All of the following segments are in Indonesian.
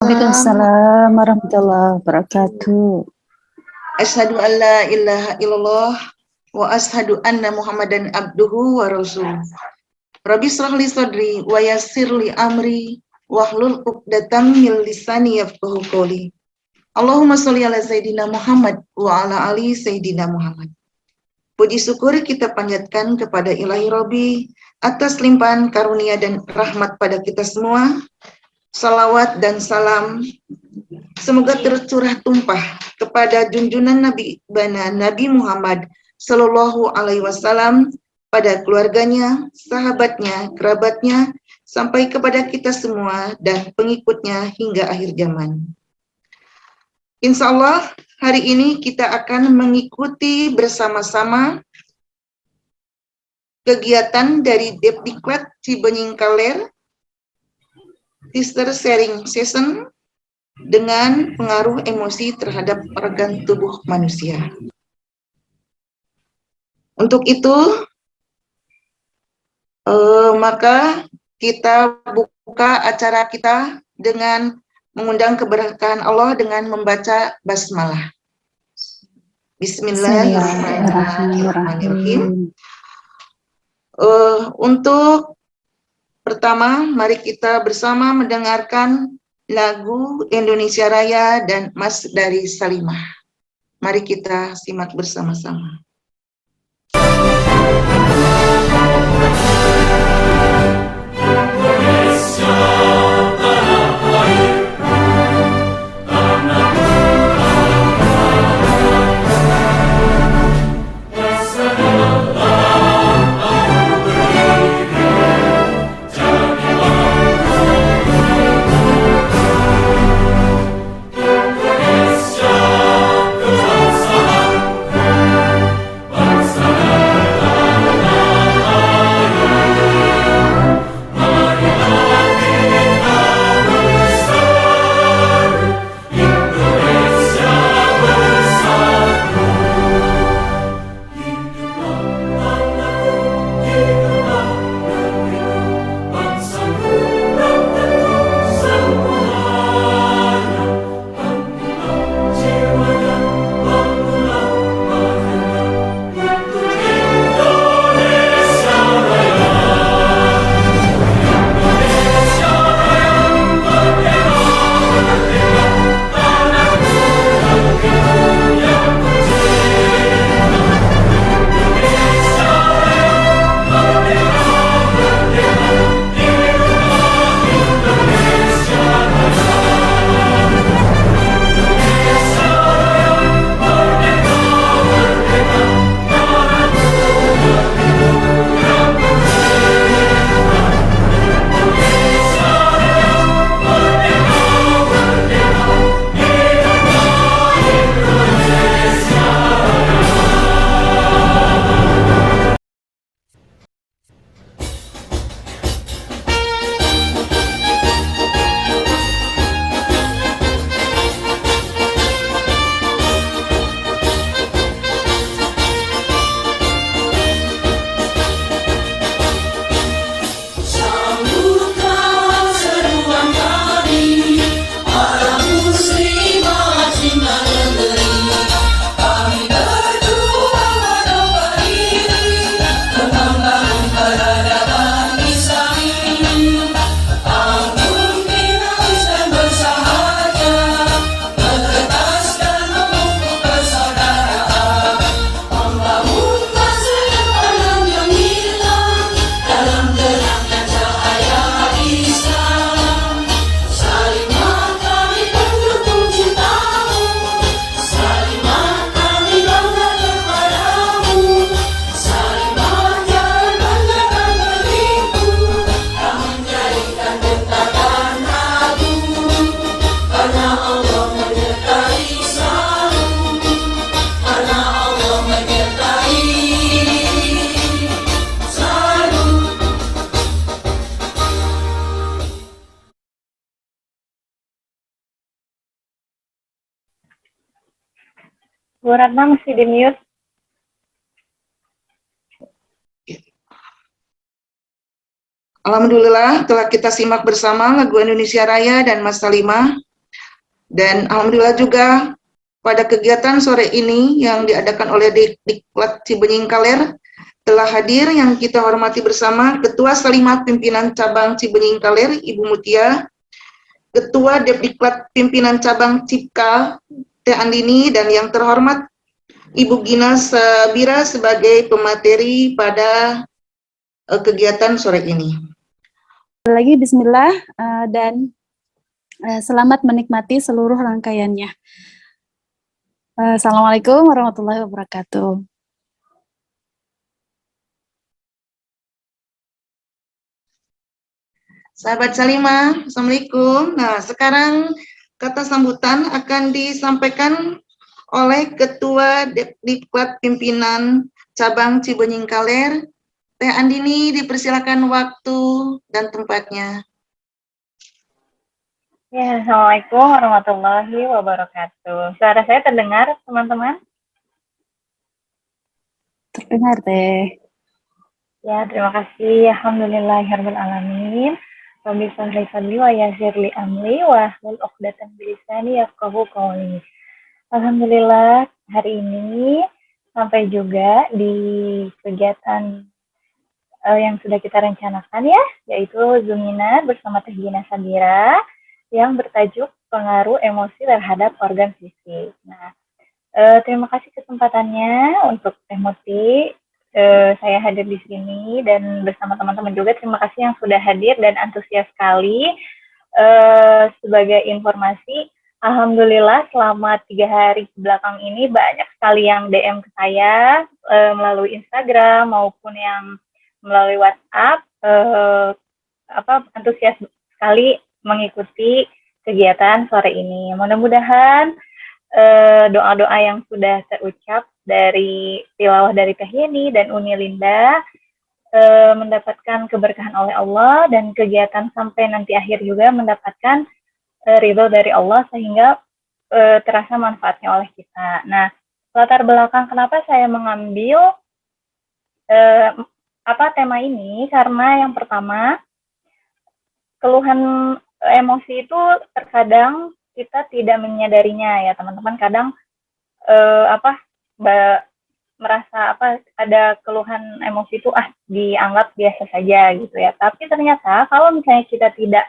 Waalaikumsalam warahmatullahi wabarakatuh. Asyhadu an la ilaha illallah wa asyhadu anna Muhammadan abduhu wa rasuluh. Rabbi shrah li sadri wa yassir li amri wahlul 'uqdatam min lisani yafqahu qawli. Allahumma sholli ala sayidina Muhammad wa ala ali sayidina Muhammad. Puji syukur kita panjatkan kepada Ilahi Rabbi atas limpahan karunia dan rahmat pada kita semua. Salawat dan salam semoga tercurah tumpah kepada junjungan Nabi Bana Nabi Muhammad Sallallahu Alaihi Wasallam, pada keluarganya, sahabatnya, kerabatnya, sampai kepada kita semua dan pengikutnya hingga akhir zaman. Insya Allah hari ini kita akan mengikuti bersama-sama kegiatan dari Depdiklat Cibenying Kaler, Sister Sharing Session dengan pengaruh emosi terhadap organ tubuh manusia. Untuk itu, maka kita buka acara kita dengan mengundang keberkahan Allah dengan membaca basmalah. Bismillahirrahmanirrahim. Untuk pertama, mari kita bersama mendengarkan lagu Indonesia Raya dan Mas dari Salimah. Mari kita simak bersama-sama. Bu Ratna mesti di-mute. Alhamdulillah telah kita simak bersama lagu Indonesia Raya dan Mas Salimah Dan alhamdulillah juga pada kegiatan sore ini yang diadakan oleh Diklat Cibenying Kaler telah hadir yang kita hormati bersama Ketua Salimah Pimpinan Cabang Cibenying Kaler, Ibu Mutia, Ketua Depdiklat Pimpinan Cabang Cipka, Teh Andini, dan yang terhormat Ibu Gina Sabira sebagai pemateri pada kegiatan sore ini. Lagi bismillah dan selamat menikmati seluruh rangkaiannya. Assalamualaikum warahmatullahi wabarakatuh. Sahabat Salimah, Assalamualaikum. Nah, sekarang kata sambutan akan disampaikan oleh Ketua Diklat Pimpinan Cabang Cibenying Kaler, Teh Andini. Dipersilakan waktu dan tempatnya. Ya, Assalamualaikum warahmatullahi wabarakatuh. Suara saya terdengar, teman-teman? Terdengar, Teh. Ya, terima kasih. Alhamdulillahirabbil alamin. Rabbi shrah li wa yassir li amri wa hlul 'uqdatam min lisani yafqahu qawli. Alhamdulillah, hari ini sampai juga di kegiatan yang sudah kita rencanakan ya, yaitu Zumina bersama Teh Gina Sabira yang bertajuk pengaruh emosi terhadap organ fisik. Nah, terima kasih kesempatannya untuk Teh Muti. Saya hadir di sini dan bersama teman-teman juga. Terima kasih yang sudah hadir dan antusias sekali. Sebagai informasi, alhamdulillah selama 3 hari belakang ini banyak sekali yang DM ke saya melalui Instagram maupun yang melalui WhatsApp, antusias sekali mengikuti kegiatan sore ini. Mudah-mudahan doa-doa yang sudah terucap dari tilawah dari Teh Yeni dan Uni Linda mendapatkan keberkahan oleh Allah, dan kegiatan sampai nanti akhir juga mendapatkan ridho dari Allah sehingga terasa manfaatnya oleh kita. Nah, latar belakang kenapa saya mengambil tema ini, karena yang pertama, keluhan emosi itu terkadang kita tidak menyadarinya ya teman-teman. Kadang merasa ada keluhan emosi itu dianggap biasa saja gitu ya. Tapi ternyata kalau misalnya kita tidak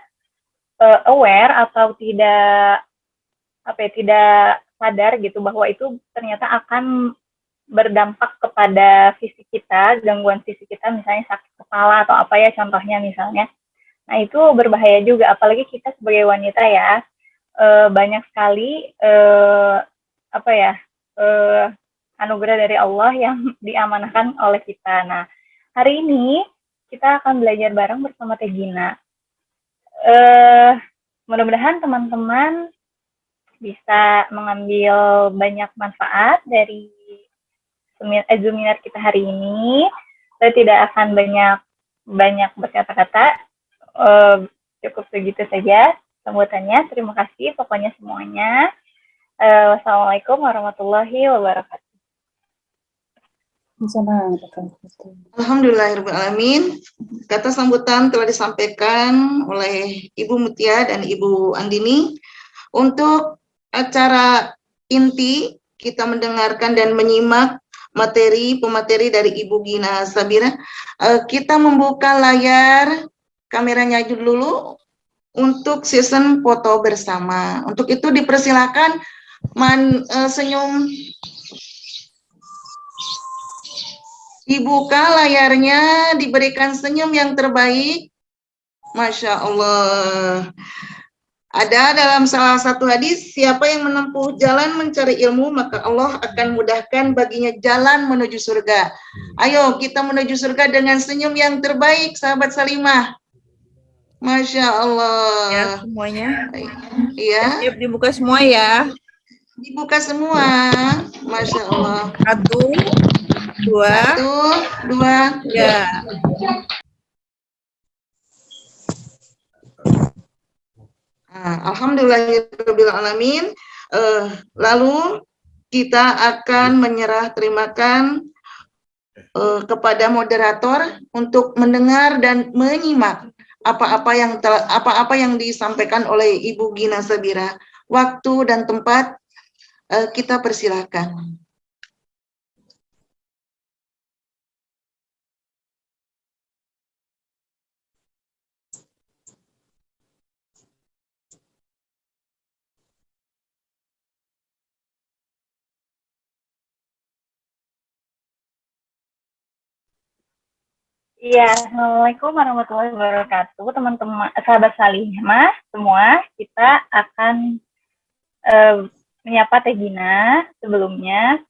aware atau tidak sadar gitu bahwa itu ternyata akan berdampak kepada fisik kita, gangguan fisik kita, misalnya sakit kepala atau apa ya contohnya misalnya. Nah, itu berbahaya juga, apalagi kita sebagai wanita ya, banyak sekali anugerah dari Allah yang diamanahkan oleh kita. Nah, hari ini kita akan belajar bareng bersama Teh Gina. Mudah-mudahan teman-teman bisa mengambil banyak manfaat dari seminar kita hari ini. Saya tidak akan banyak berkata-kata, cukup segitu saja sambutannya. Terima kasih pokoknya semuanya. Wassalamualaikum warahmatullahi wabarakatuh. Alhamdulillahirrahmanirrahim. Kata sambutan telah disampaikan oleh Ibu Mutia dan Ibu Andini. Untuk acara inti, kita mendengarkan dan menyimak pemateri dari Ibu Gina Sabira. Kita membuka layar kameranya dulu untuk season foto bersama. Untuk itu dipersilakan senyum. Dibuka layarnya, diberikan senyum yang terbaik. Masya Allah. Ada dalam salah satu hadis, siapa yang menempuh jalan mencari ilmu, maka Allah akan mudahkan baginya jalan menuju surga. Ayo kita menuju surga dengan senyum yang terbaik, sahabat Salimah. Masya Allah. Ya, semuanya. Iya. Siap dibuka semua ya. Dibuka semua. Masya Allah. 1, 2, 3. Alhamdulillahirrahmanirrahim. Lalu kita akan terimakan kepada moderator untuk mendengar dan menyimak apa-apa yang disampaikan oleh Ibu Gina Sabira. waktu dan tempat, kita persilahkan. Iya, Assalamualaikum warahmatullahi wabarakatuh, teman-teman, sahabat Salimah semua. Kita akan menyapa Teh Gina sebelumnya.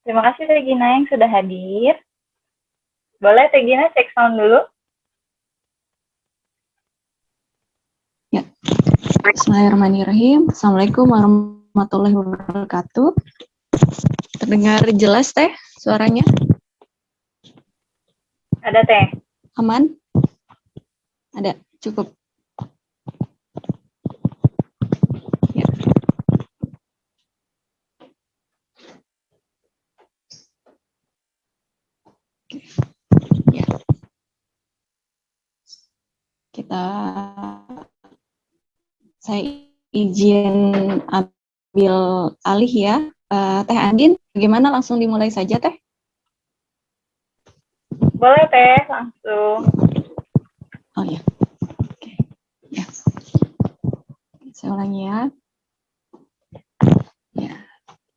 Terima kasih Teh Gina yang sudah hadir. Boleh Teh Gina cek sound dulu? Ya. Bismillahirrahmanirrahim. Assalamualaikum warahmatullahi wabarakatuh. Terdengar jelas Teh suaranya? Ada Teh? Aman? Ada, cukup. Ya. Ya. Saya izin ambil alih ya. Teh Andin, bagaimana langsung dimulai saja Teh? Boleh Teh, langsung. Oh ya, oke. Ya. Saya ulangi ya. Ya.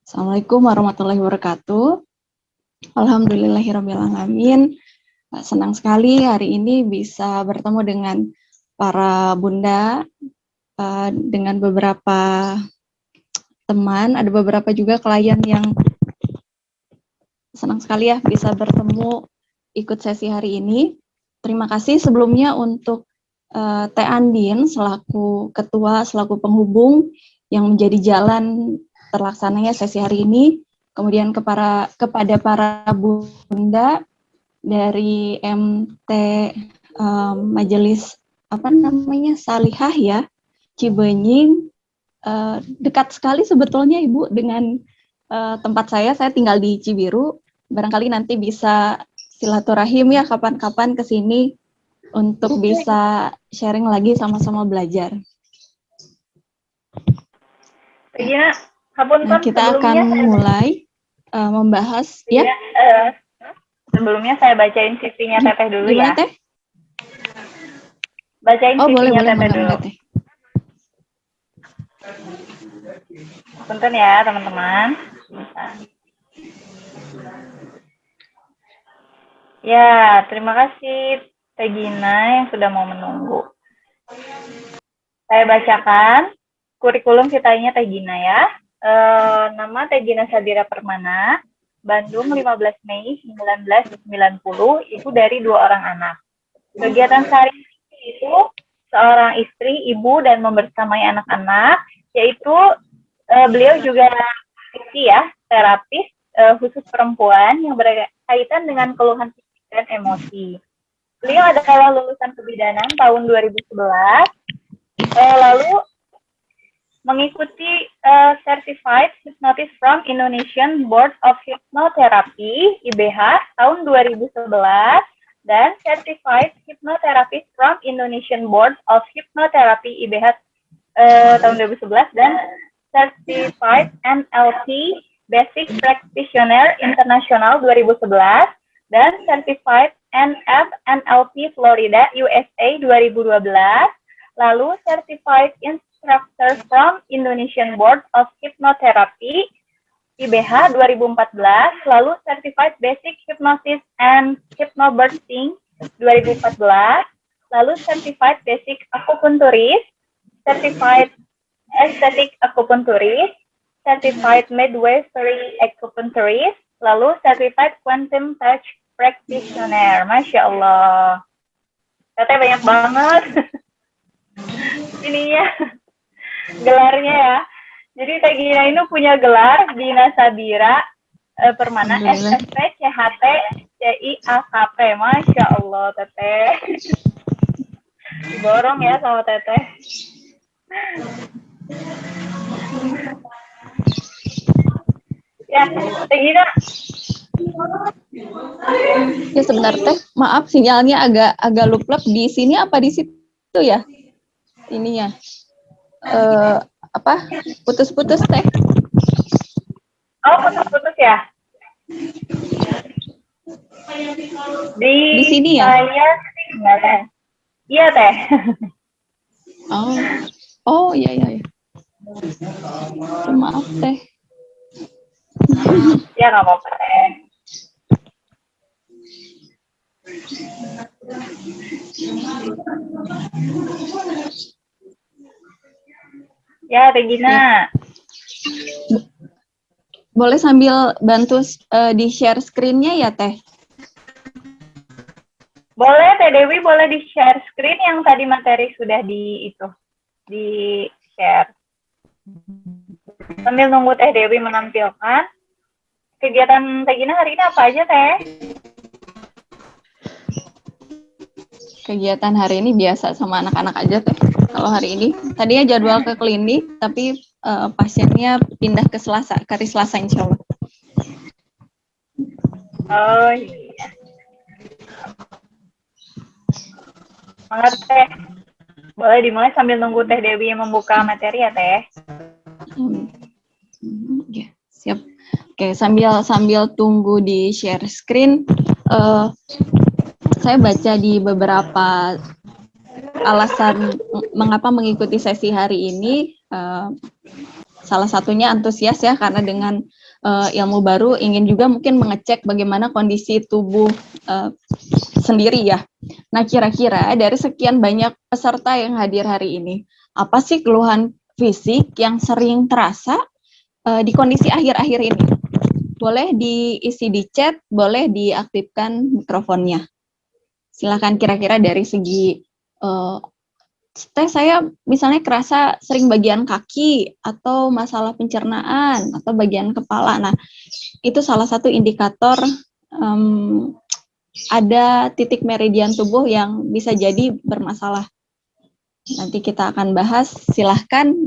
Assalamualaikum warahmatullahi wabarakatuh. Alhamdulillahirrahmanirrahim. Senang sekali hari ini bisa bertemu dengan para bunda, dengan beberapa teman, ada beberapa juga klien yang senang sekali ya bisa bertemu ikut sesi hari ini. Terima kasih sebelumnya untuk Teh Andin selaku ketua, selaku penghubung yang menjadi jalan terlaksananya sesi hari ini. Kemudian kepada para bunda dari MT Majelis Salihah ya, Cibenying, dekat sekali sebetulnya Ibu dengan tempat saya tinggal di Cibiru. Barangkali nanti bisa silaturahim ya kapan-kapan ke sini untuk bisa sharing lagi sama-sama belajar. Gina, kapunten, Kita akan mulai membahas ya. Sebelumnya saya bacain CV-nya Teteh dulu Gimana, ya. Teh? Bacain CV-nya boleh, Teteh dulu. Teh. Punten ya teman-teman. Ya, terima kasih Teh Gina yang sudah mau menunggu. Saya bacakan kurikulum vitae-nya Teh Gina ya. Nama Teh Gina Sadira Permana, Bandung 15 Mei 1990, ibu dari 2 orang anak. Kegiatan sehari-hari itu seorang istri, ibu, dan membersamai anak-anak, yaitu beliau juga terapis khusus perempuan yang berkaitan dengan keluhan fisik dan emosi. Beliau adalah lulusan kebidanan tahun 2011, lalu mengikuti Certified Hypnotist from Indonesian Board of Hypnotherapy (IBH) tahun 2011 dan Certified Hypnotherapist from Indonesian Board of Hypnotherapy (IBH) tahun 2011 dan Certified NLP Basic Practitioner International 2011 dan Certified NLP Florida USA 2012, lalu Certified Instructor from Indonesian Board of Hypnotherapy IBH 2014, lalu Certified Basic Hypnosis and Hypnobirthing 2014, lalu Certified Basic Acupuncturist, Certified Aesthetic Acupuncturist, Certified Midwifery Acupuncturist, lalu Certified Quantum Touch Practitioner. Masya Allah. Katanya banyak banget. Ininya, gelarnya ya. Jadi Teh Gina ini punya gelar Gina Sadira Permana SSP CHT CIAKP. Masya Allah Teteh. Diborong ya sama Teteh. Ya, Teh Gina. Ya sebentar Teh, maaf sinyalnya agak lup-lup di sini apa di situ ya? Ininya. apa? Putus-putus Teh. Oh, putus-putus ya? Di sini ya? Saya sih enggak, Teh. Iya, Teh. Oh. Oh, iya. Maaf Teh. Ya, nggak apa-apa, Teh. Ya, Teh Gina. Boleh sambil bantu di share screen-nya ya Teh? Boleh, Teh Dewi, boleh di-share screen yang tadi materi sudah di-share. Sambil nunggu Teh Dewi menampilkan, kegiatan Teh Gina hari ini apa aja, Teh? Kegiatan hari ini biasa sama anak-anak aja Teh. Kalau hari ini, tadinya jadwal ke klinik, tapi pasiennya pindah ke hari Selasa insya Allah. Oh iya. Semangat, Teh. Boleh dimulai sambil nunggu Teh Dewi yang membuka materi ya, Teh. Ya, siap. Oke, sambil tunggu di share screen, saya baca di beberapa alasan mengapa mengikuti sesi hari ini. Salah satunya antusias ya, karena dengan ilmu baru ingin juga mungkin mengecek bagaimana kondisi tubuh sendiri ya. Nah, kira-kira dari sekian banyak peserta yang hadir hari ini, apa sih keluhan fisik yang sering terasa di kondisi akhir-akhir ini? Boleh diisi di chat, boleh diaktifkan mikrofonnya. Silakan kira-kira dari segi Teh, saya misalnya kerasa sering bagian kaki atau masalah pencernaan atau bagian kepala. Nah, itu salah satu indikator ada titik meridian tubuh yang bisa jadi bermasalah. Nanti kita akan bahas, silahkan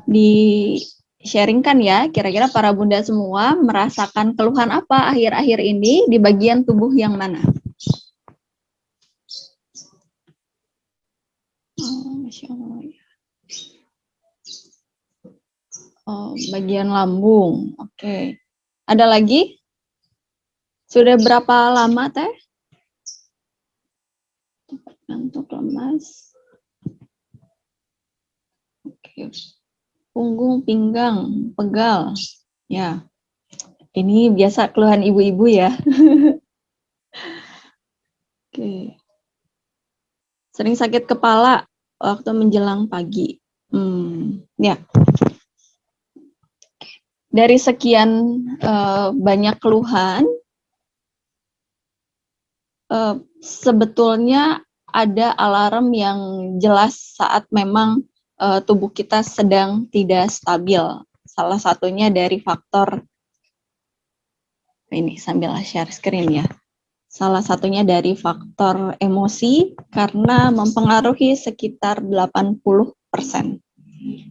di-sharingkan ya, kira-kira para bunda semua merasakan keluhan apa akhir-akhir ini di bagian tubuh yang mana? Masya Allah. Oh, bagian lambung. Oke. Ada lagi? Sudah berapa lama, Teh? Ngantuk, lemas. Oke. Punggung, pinggang, pegal. Ya. Ini biasa keluhan ibu-ibu ya. Oke. Sering sakit kepala waktu menjelang pagi. Ya. Dari sekian banyak keluhan, sebetulnya ada alarm yang jelas saat memang tubuh kita sedang tidak stabil. Salah satunya dari faktor, ini sambil share screen ya. Salah satunya dari faktor emosi karena mempengaruhi sekitar 80%.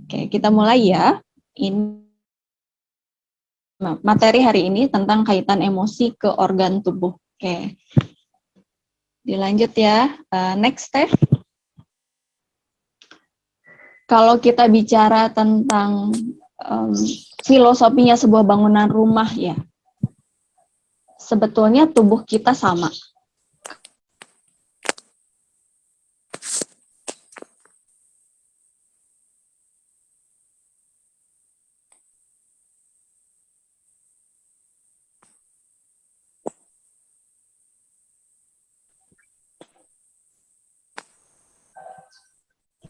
Oke, kita mulai ya. Ini materi hari ini tentang kaitan emosi ke organ tubuh. Oke. Dilanjut ya. Next step. Kalau kita bicara tentang filosofinya sebuah bangunan rumah ya, sebetulnya tubuh kita sama.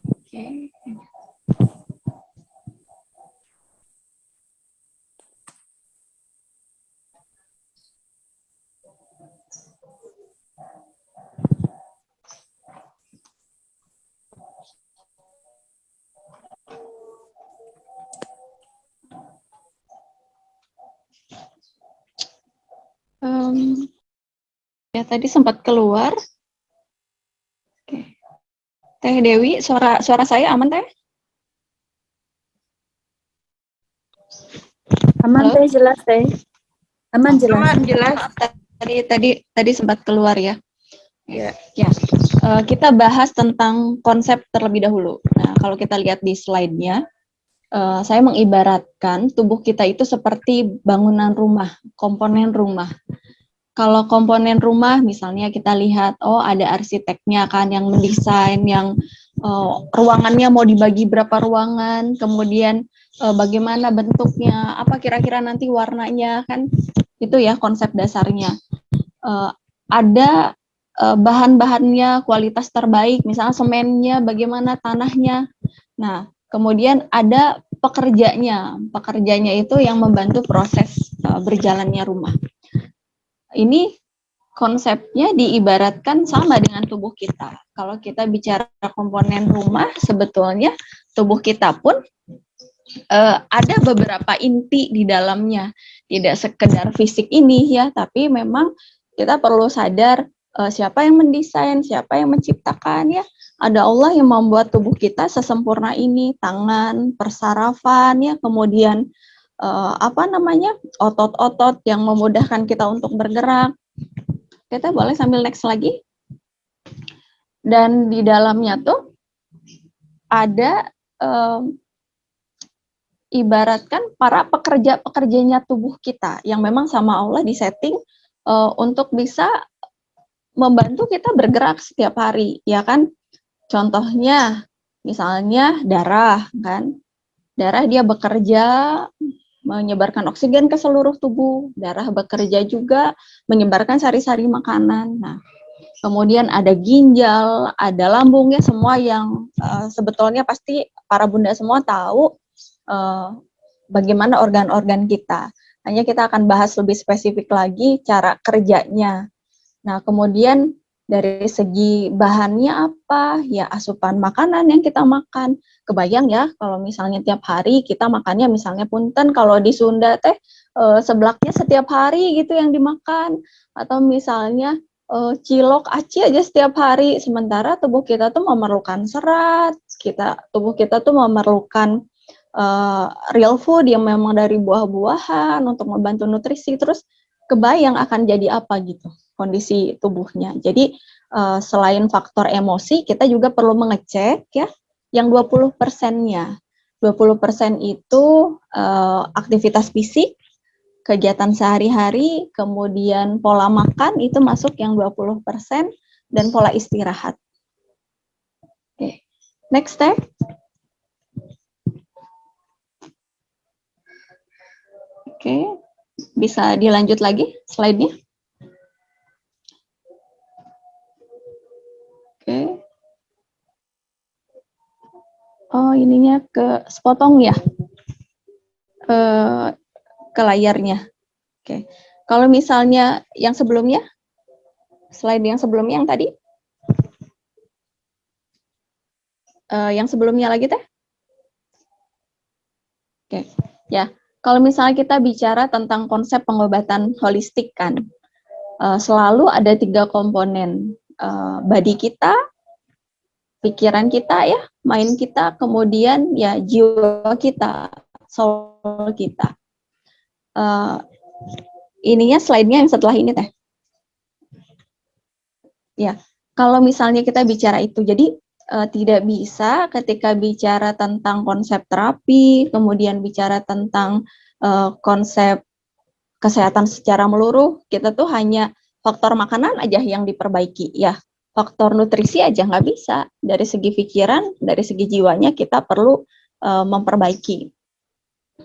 Oke. Ya tadi sempat keluar. Oke. Teh Dewi, suara saya aman Teh? Aman Teh, jelas Teh. Aman jelas. Aman, jelas. Tadi sempat keluar ya. Ya. Kita bahas tentang konsep terlebih dahulu. Nah, kalau kita lihat di slide-nya, Saya mengibaratkan tubuh kita itu seperti bangunan rumah, komponen rumah. Kalau komponen rumah misalnya kita lihat, oh ada arsiteknya kan yang mendesain, yang ruangannya mau dibagi berapa ruangan, kemudian bagaimana bentuknya, apa kira-kira nanti warnanya kan, itu ya konsep dasarnya. Ada bahan-bahannya kualitas terbaik, misalnya semennya, bagaimana tanahnya. Nah, kemudian ada pekerjanya itu yang membantu proses berjalannya rumah. Ini konsepnya diibaratkan sama dengan tubuh kita. Kalau kita bicara komponen rumah, sebetulnya tubuh kita pun ada beberapa inti di dalamnya. Tidak sekedar fisik ini ya, tapi memang kita perlu sadar siapa yang mendesain, siapa yang menciptakan ya. Ada Allah yang membuat tubuh kita sesempurna ini, tangan, persarafan ya, kemudian otot-otot yang memudahkan kita untuk bergerak. Kita boleh sambil next lagi. Dan di dalamnya tuh ada ibaratkan para pekerja-pekerjanya tubuh kita yang memang sama Allah disetting untuk bisa membantu kita bergerak setiap hari, ya kan? Contohnya, misalnya darah, kan? Darah dia bekerja menyebarkan oksigen ke seluruh tubuh. Darah bekerja juga menyebarkan sari-sari makanan. Nah, kemudian ada ginjal, ada lambung ya, semua yang sebetulnya pasti para bunda semua tahu bagaimana organ-organ kita. Hanya kita akan bahas lebih spesifik lagi cara kerjanya. Nah, kemudian dari segi bahannya apa? Ya asupan makanan yang kita makan. Kebayang ya kalau misalnya tiap hari kita makannya misalnya punten kalau di Sunda teh seblaknya setiap hari gitu yang dimakan, atau misalnya cilok aci aja setiap hari, sementara tubuh kita tuh memerlukan serat, tubuh kita tuh memerlukan real food yang memang dari buah-buahan untuk membantu nutrisi. Terus kebayang akan jadi apa gitu kondisi tubuhnya. Jadi selain faktor emosi, kita juga perlu mengecek ya yang 20%-nya. 20% itu aktivitas fisik, kegiatan sehari-hari, kemudian pola makan itu masuk yang 20%, dan pola istirahat. Oke. Next step. Oke. Bisa dilanjut lagi slide-nya. Oke. Oh, ininya sepotong ya, ke layarnya. Oke. Kalau misalnya yang sebelumnya, slide yang sebelumnya yang tadi, yang sebelumnya lagi teh. Oke. Ya. Kalau misalnya kita bicara tentang konsep pengobatan holistik kan, selalu ada 3 komponen, body kita, pikiran kita ya, mind kita, kemudian ya jiwa kita, soul kita. Ininya slide-nya yang setelah ini teh. Ya, kalau misalnya kita bicara itu, jadi tidak bisa ketika bicara tentang konsep terapi, kemudian bicara tentang konsep kesehatan secara menyeluruh, kita tuh hanya faktor makanan aja yang diperbaiki ya. Faktor nutrisi aja nggak bisa. Dari segi pikiran, dari segi jiwanya kita perlu memperbaiki,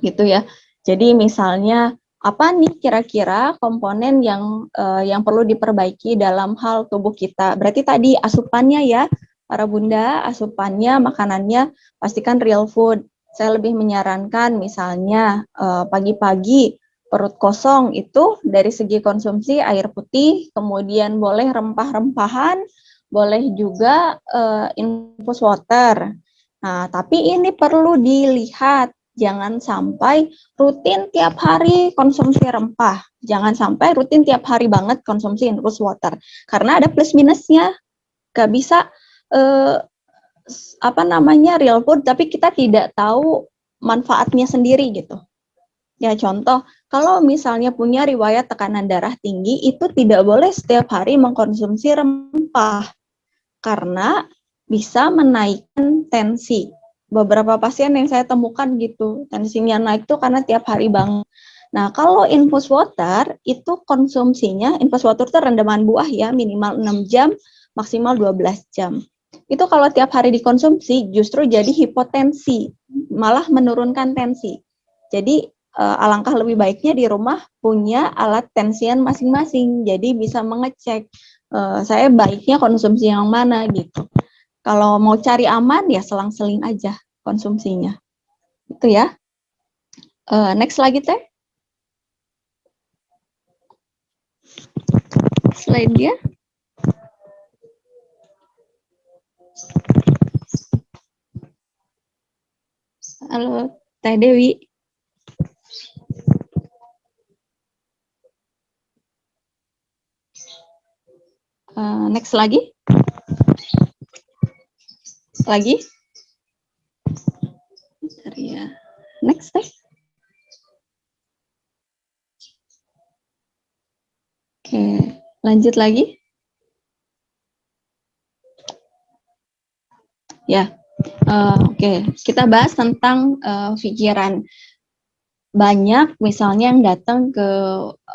gitu ya. Jadi misalnya apa nih kira-kira komponen yang perlu diperbaiki dalam hal tubuh kita? Berarti tadi asupannya ya, para bunda, asupannya, makanannya pastikan real food. Saya lebih menyarankan misalnya pagi-pagi perut kosong itu dari segi konsumsi air putih, kemudian boleh rempah-rempahan, boleh juga infus water. Nah, tapi ini perlu dilihat, jangan sampai rutin tiap hari konsumsi rempah, jangan sampai rutin tiap hari banget konsumsi infus water, karena ada plus minusnya. Gak bisa real food, tapi kita tidak tahu manfaatnya sendiri gitu. Ya contoh, kalau misalnya punya riwayat tekanan darah tinggi, itu tidak boleh setiap hari mengkonsumsi rempah, karena bisa menaikkan tensi. beberapa pasien yang saya temukan gitu, tensinya naik tuh karena tiap hari banget. Nah, kalau infus water itu konsumsinya, infus water itu rendaman buah ya, minimal 6 jam, maksimal 12 jam. Itu kalau tiap hari dikonsumsi justru jadi hipotensi, malah menurunkan tensi. Jadi alangkah lebih baiknya di rumah punya alat tensian masing-masing, jadi bisa mengecek saya baiknya konsumsi yang mana gitu. Kalau mau cari aman ya selang-seling aja konsumsinya. Itu ya. Next lagi Teh. Slide dia. Halo Teh Dewi. Next lagi. Lagi. Bentar ya. Next Teh. Oke, lanjut lagi. Ya, oke. Kita bahas tentang pikiran. Banyak misalnya yang datang ke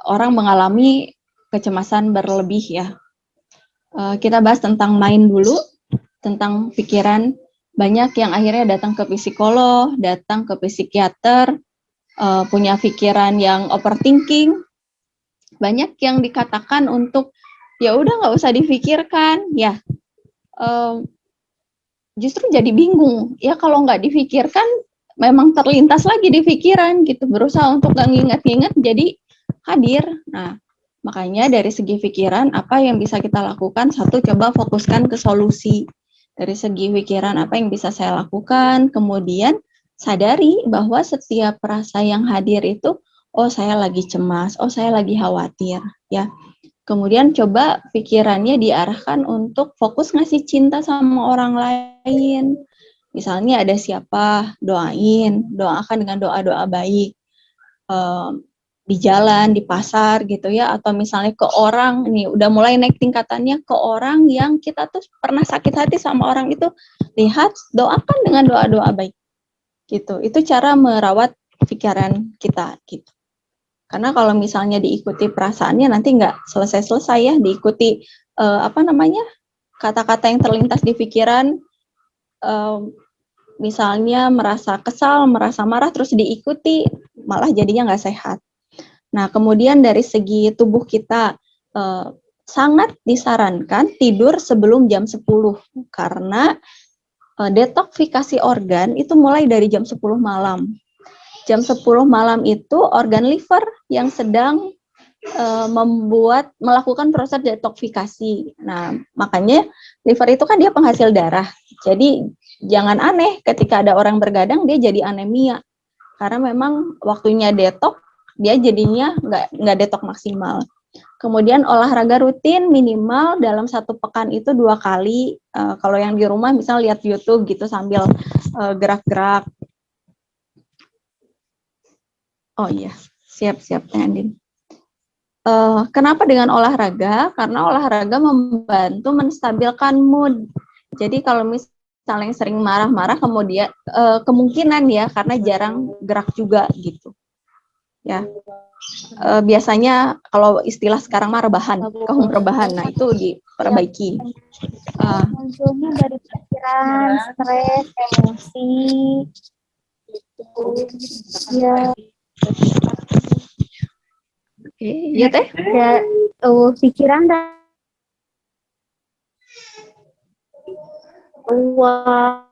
orang mengalami kecemasan berlebih ya. Kita bahas tentang mind dulu, tentang pikiran. Banyak yang akhirnya datang ke psikolog, datang ke psikiater, punya pikiran yang overthinking. Banyak yang dikatakan untuk ya udah nggak usah difikirkan, ya. Justru jadi bingung. Ya kalau nggak difikirkan, memang terlintas lagi di pikiran gitu. Berusaha untuk nggak nginget-nginget, jadi hadir. Nah, makanya dari segi pikiran, apa yang bisa kita lakukan? Satu, coba fokuskan ke solusi. Dari segi pikiran, apa yang bisa saya lakukan? Kemudian, sadari bahwa setiap rasa yang hadir itu, oh saya lagi cemas, oh saya lagi khawatir, ya. Kemudian coba pikirannya diarahkan untuk fokus ngasih cinta sama orang lain. Misalnya ada siapa, doain, doakan dengan doa-doa baik. Di jalan, di pasar gitu ya, atau misalnya ke orang, nih udah mulai naik tingkatannya ke orang yang kita tuh pernah sakit hati sama orang itu, lihat, doakan dengan doa-doa baik. Gitu. Itu cara merawat pikiran kita gitu. Karena kalau misalnya diikuti perasaannya nanti nggak selesai-selesai ya, diikuti kata-kata yang terlintas di pikiran, misalnya merasa kesal, merasa marah, terus diikuti, malah jadinya nggak sehat. Nah, kemudian dari segi tubuh kita, sangat disarankan tidur sebelum jam 10, karena detoksifikasi organ itu mulai dari jam 10 malam. Jam 10 malam itu organ liver yang sedang melakukan proses detoksifikasi. Nah, makanya liver itu kan dia penghasil darah. Jadi jangan aneh ketika ada orang bergadang dia jadi anemia. Karena memang waktunya detok, dia jadinya nggak detok maksimal. Kemudian olahraga rutin minimal dalam 1 pekan itu 2 kali. Kalau yang di rumah misal lihat YouTube gitu sambil gerak-gerak. Oh iya, siap-siap Teh Andin. Kenapa dengan olahraga? Karena olahraga membantu menstabilkan mood. Jadi kalau misalnya sering marah-marah, kemudian kemungkinan ya karena jarang gerak juga gitu. Ya, biasanya kalau istilah sekarang mah rebahan, kaum rebahan. Nah itu diperbaiki. Munculnya dari pikiran, stres, emosi, gitu. Ya. Oke, ya Teh. Ya, pikiran dan uang.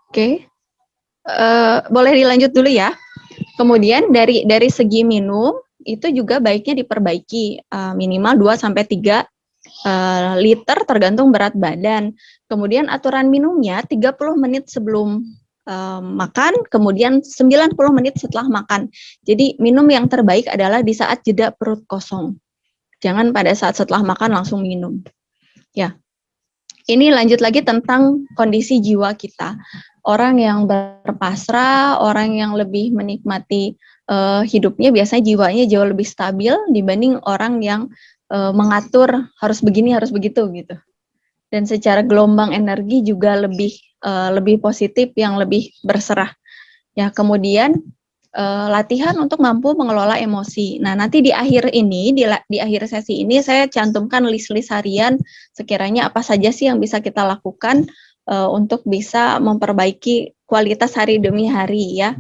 Oke. Boleh dilanjut dulu ya. Kemudian dari segi minum itu juga baiknya diperbaiki, minimal 2-3 liter tergantung berat badan. Kemudian aturan minumnya 30 menit sebelum makan, kemudian 90 menit setelah makan. Jadi minum yang terbaik adalah di saat jeda perut kosong. Jangan pada saat setelah makan langsung minum. Ya. Ini lanjut lagi tentang kondisi jiwa kita. Orang yang berpasrah, orang yang lebih menikmati hidupnya, biasanya jiwanya jauh lebih stabil dibanding orang yang mengatur harus begini, harus begitu gitu. dan secara gelombang energi juga lebih positif, yang lebih berserah. Ya, kemudian latihan untuk mampu mengelola emosi. Nah, nanti di akhir ini, di akhir sesi ini saya cantumkan list-list harian sekiranya apa saja sih yang bisa kita lakukan untuk bisa memperbaiki kualitas hari demi hari ya.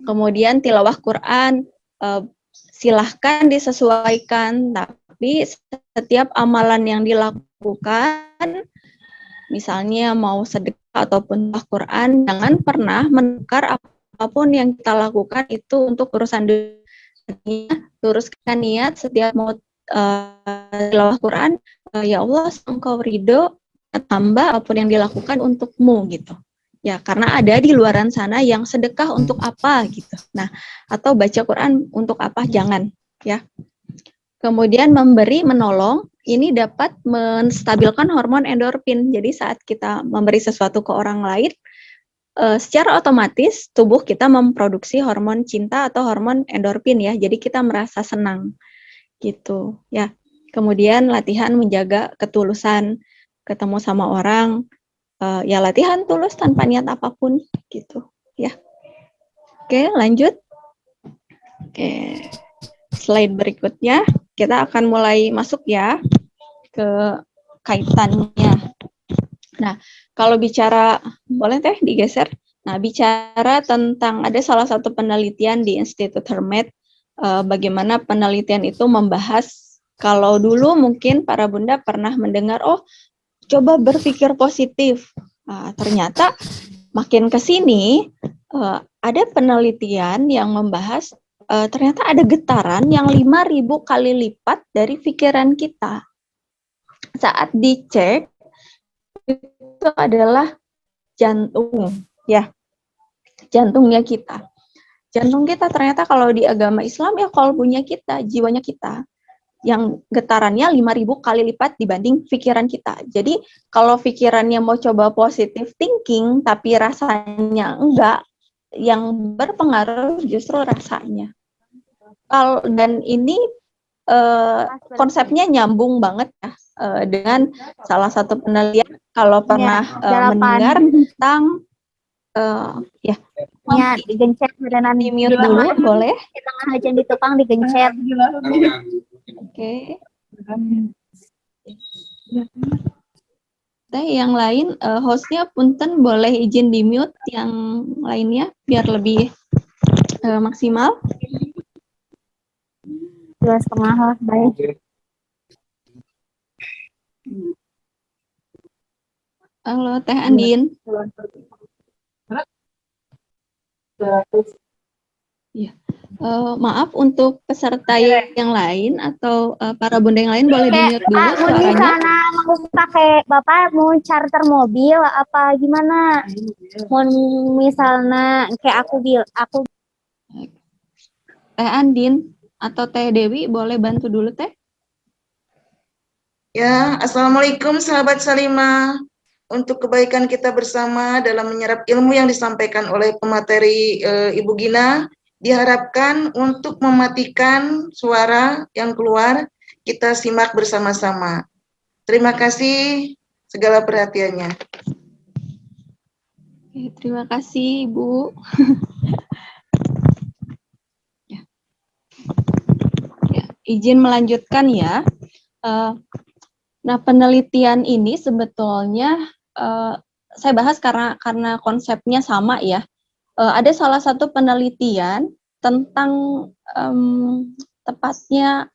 Kemudian tilawah Quran, silahkan disesuaikan, tapi setiap amalan yang dilakukan, misalnya mau sedekah ataupun Quran, jangan pernah menukar apapun yang kita lakukan itu untuk urusan dunia. Luruskan niat setiap mau tilawah Quran, ya Allah, Engkau ridho, tambah apapun yang dilakukan untukmu gitu. Ya, karena ada di luaran sana yang sedekah untuk apa gitu. Nah, atau baca Quran untuk apa, jangan ya. Kemudian memberi, menolong, ini dapat menstabilkan hormon endorfin. Jadi saat kita memberi sesuatu ke orang lain, secara otomatis tubuh kita memproduksi hormon cinta atau hormon endorfin ya. Jadi kita merasa senang gitu ya. Kemudian latihan menjaga ketulusan, ketemu sama orang, ya latihan tulus tanpa niat apapun gitu ya. Oke, lanjut. Oke, slide berikutnya kita akan mulai masuk ya ke kaitannya. Nah, kalau bicara, boleh teh digeser. Nah, bicara tentang, ada salah satu penelitian di Institut Hermet, bagaimana penelitian itu membahas, kalau dulu mungkin para bunda pernah mendengar, oh coba berpikir positif. Nah, ternyata makin ke sini ada penelitian yang membahas ternyata ada getaran yang 5.000 kali lipat dari pikiran kita. Saat dicek, itu adalah jantung, ya, jantungnya kita. Jantung kita ternyata kalau di agama Islam ya qalbunya kita, jiwanya kita, yang getarannya 5.000 kali lipat dibanding pikiran kita. Jadi kalau pikirannya mau coba positive thinking tapi rasanya enggak, yang berpengaruh justru rasanya. Dan ini konsepnya nyambung banget ya dengan salah satu penelitian, kalau pernah mendengar tentang ya. Ya, digencet beneran Di mute dulu, boleh? Di tengah hujan di Tupang digencet. Oke. Teh yang lain, hostnya punten boleh izin di mute yang lainnya biar lebih maksimal. 2,5 lah, baik. Halo Teh Andin. Ya. Maaf untuk peserta yang lain atau para bunda yang lain boleh di-mute dulu suaranya. Di sana mau pakai Bapak mau charter mobil apa gimana? Mau misalnya kayak aku Teh Andin atau Teh Dewi boleh bantu dulu Teh. Ya, Assalamualaikum sahabat Salimah. Untuk kebaikan kita bersama dalam menyerap ilmu yang disampaikan oleh pemateri Ibu Gina, diharapkan untuk mematikan suara yang keluar, kita simak bersama-sama. Terima kasih segala perhatiannya. Oke, terima kasih Ibu. Ya, izin melanjutkan ya. Nah, penelitian ini sebetulnya saya bahas karena konsepnya sama ya. Ada salah satu penelitian tentang tepatnya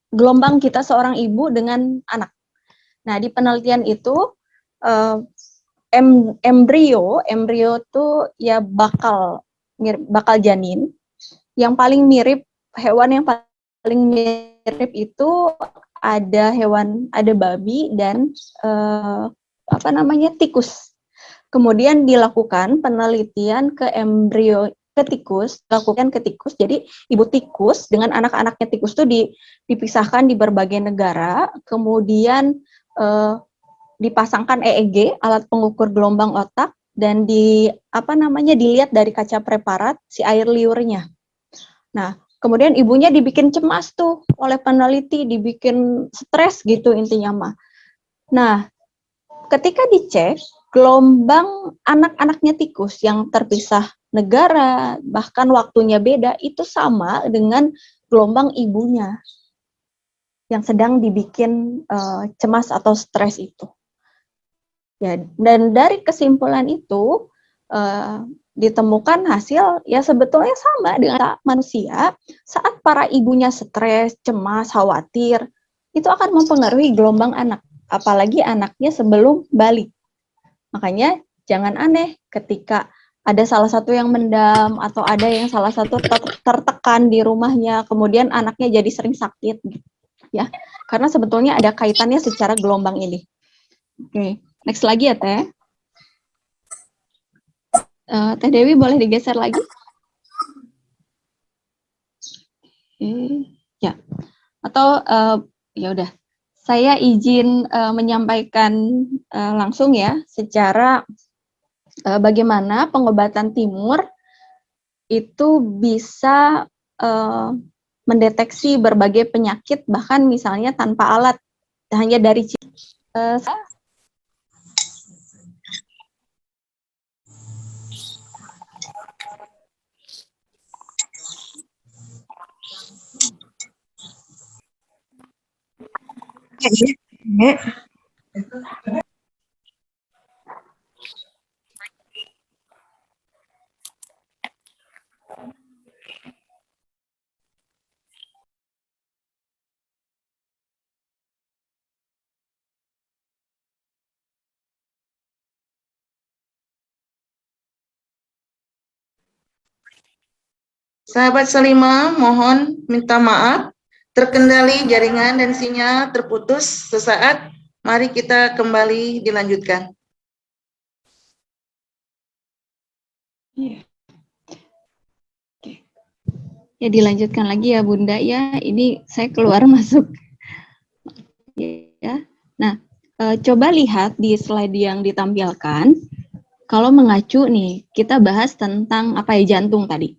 gelombang kita seorang ibu dengan anak. Nah, di penelitian itu embrio itu ya bakal janin. Yang paling mirip, hewan yang paling mirip itu ada babi dan tikus. Kemudian dilakukan penelitian ke embrio tikus. Jadi ibu tikus dengan anak-anaknya tikus itu dipisahkan di berbagai negara, kemudian dipasangkan EEG, alat pengukur gelombang otak, dan dilihat dari kaca preparat si air liurnya. Nah, kemudian ibunya dibikin cemas tuh oleh peneliti, dibikin stres gitu intinya mah. Nah, ketika dicek, gelombang anak-anaknya tikus yang terpisah negara, bahkan waktunya beda, itu sama dengan gelombang ibunya yang sedang dibikin cemas atau stres itu. Ya, dan dari kesimpulan itu ditemukan hasil ya sebetulnya sama dengan manusia. Saat para ibunya stres, cemas, khawatir, itu akan mempengaruhi gelombang anak, apalagi anaknya sebelum balik. Makanya jangan aneh ketika ada salah satu yang mendam atau ada yang salah satu tertekan di rumahnya, kemudian anaknya jadi sering sakit, ya, karena sebetulnya ada kaitannya secara gelombang ini. Oke, next lagi ya Teh. Teh Dewi boleh digeser lagi? Ya, atau ya udah, saya izin menyampaikan langsung ya secara bagaimana pengobatan timur itu bisa mendeteksi berbagai penyakit, bahkan misalnya tanpa alat, hanya dari Sahabat Salimah, mohon minta maaf, terkendali jaringan dan sinyal terputus sesaat. Mari kita kembali dilanjutkan. Ya, dilanjutkan lagi ya Bunda ya. Ini saya keluar masuk. Ya. Nah, coba lihat di slide yang ditampilkan. Kalau mengacu nih, kita bahas tentang apa ya, jantung tadi.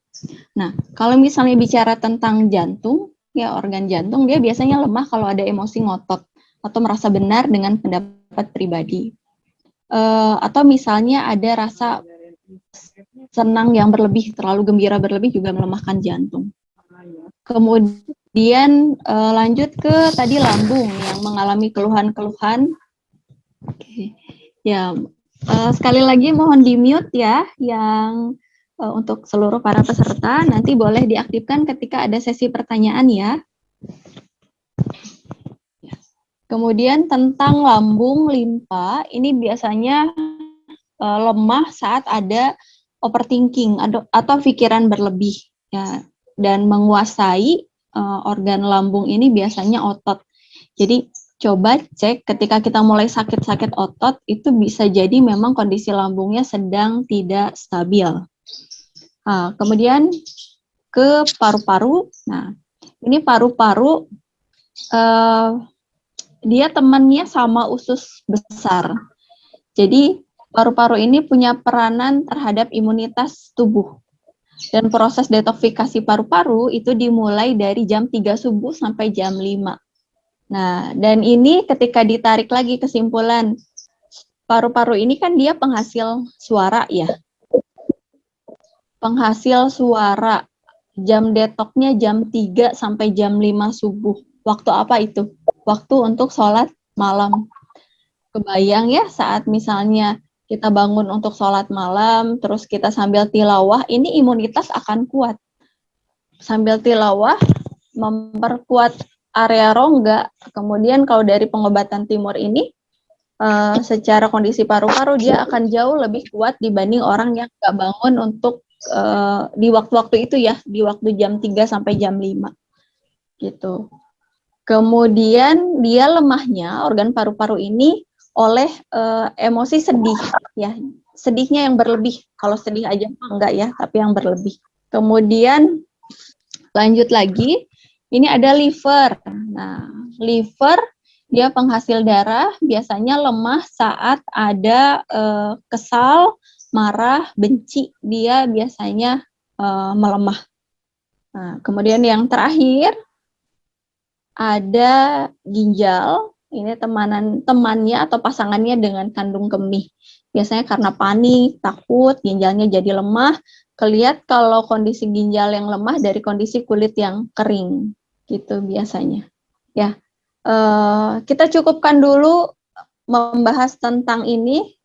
Nah, kalau misalnya bicara tentang jantung, ya organ jantung dia biasanya lemah kalau ada emosi ngotot atau merasa benar dengan pendapat pribadi. Atau misalnya ada rasa senang yang berlebih, terlalu gembira berlebih juga melemahkan jantung. Kemudian lanjut ke tadi lambung yang mengalami keluhan-keluhan. Oke. Ya, sekali lagi mohon di-mute ya yang untuk seluruh para peserta, nanti boleh diaktifkan ketika ada sesi pertanyaan ya. Kemudian tentang lambung limpa, ini biasanya lemah saat ada overthinking atau pikiran berlebih ya, dan menguasai organ lambung ini biasanya otot. Jadi coba cek ketika kita mulai sakit-sakit otot, itu bisa jadi memang kondisi lambungnya sedang tidak stabil. Kemudian ke paru-paru. Nah, ini paru-paru dia temannya sama usus besar. Jadi paru-paru ini punya peranan terhadap imunitas tubuh. Dan proses detoksifikasi paru-paru itu dimulai dari jam 3 subuh sampai jam 5. Nah, dan ini ketika ditarik lagi kesimpulan, paru-paru ini kan dia penghasil suara ya. Penghasil suara, jam detoknya jam 3 sampai jam 5 subuh. Waktu apa itu? Waktu untuk sholat malam. Kebayang ya saat misalnya kita bangun untuk sholat malam, terus kita sambil tilawah, ini imunitas akan kuat. Sambil tilawah, memperkuat area rongga. Kemudian kalau dari pengobatan timur ini, secara kondisi paru-paru dia akan jauh lebih kuat dibanding orang yang nggak bangun untuk di waktu-waktu itu ya, di waktu jam 3 sampai jam 5. Gitu. Kemudian dia lemahnya organ paru-paru ini oleh emosi sedih ya. Sedihnya yang berlebih. Kalau sedih aja enggak ya, tapi yang berlebih. Kemudian lanjut lagi, ini ada liver. Nah, liver dia penghasil darah, biasanya lemah saat ada kesal, marah, benci, dia biasanya melemah. Nah, kemudian yang terakhir ada ginjal. ini temannya atau pasangannya dengan kandung kemih. Biasanya karena panik, takut, ginjalnya jadi lemah. Kelihat kalau kondisi ginjal yang lemah dari kondisi kulit yang kering, gitu biasanya. Ya, kita cukupkan dulu membahas tentang ini.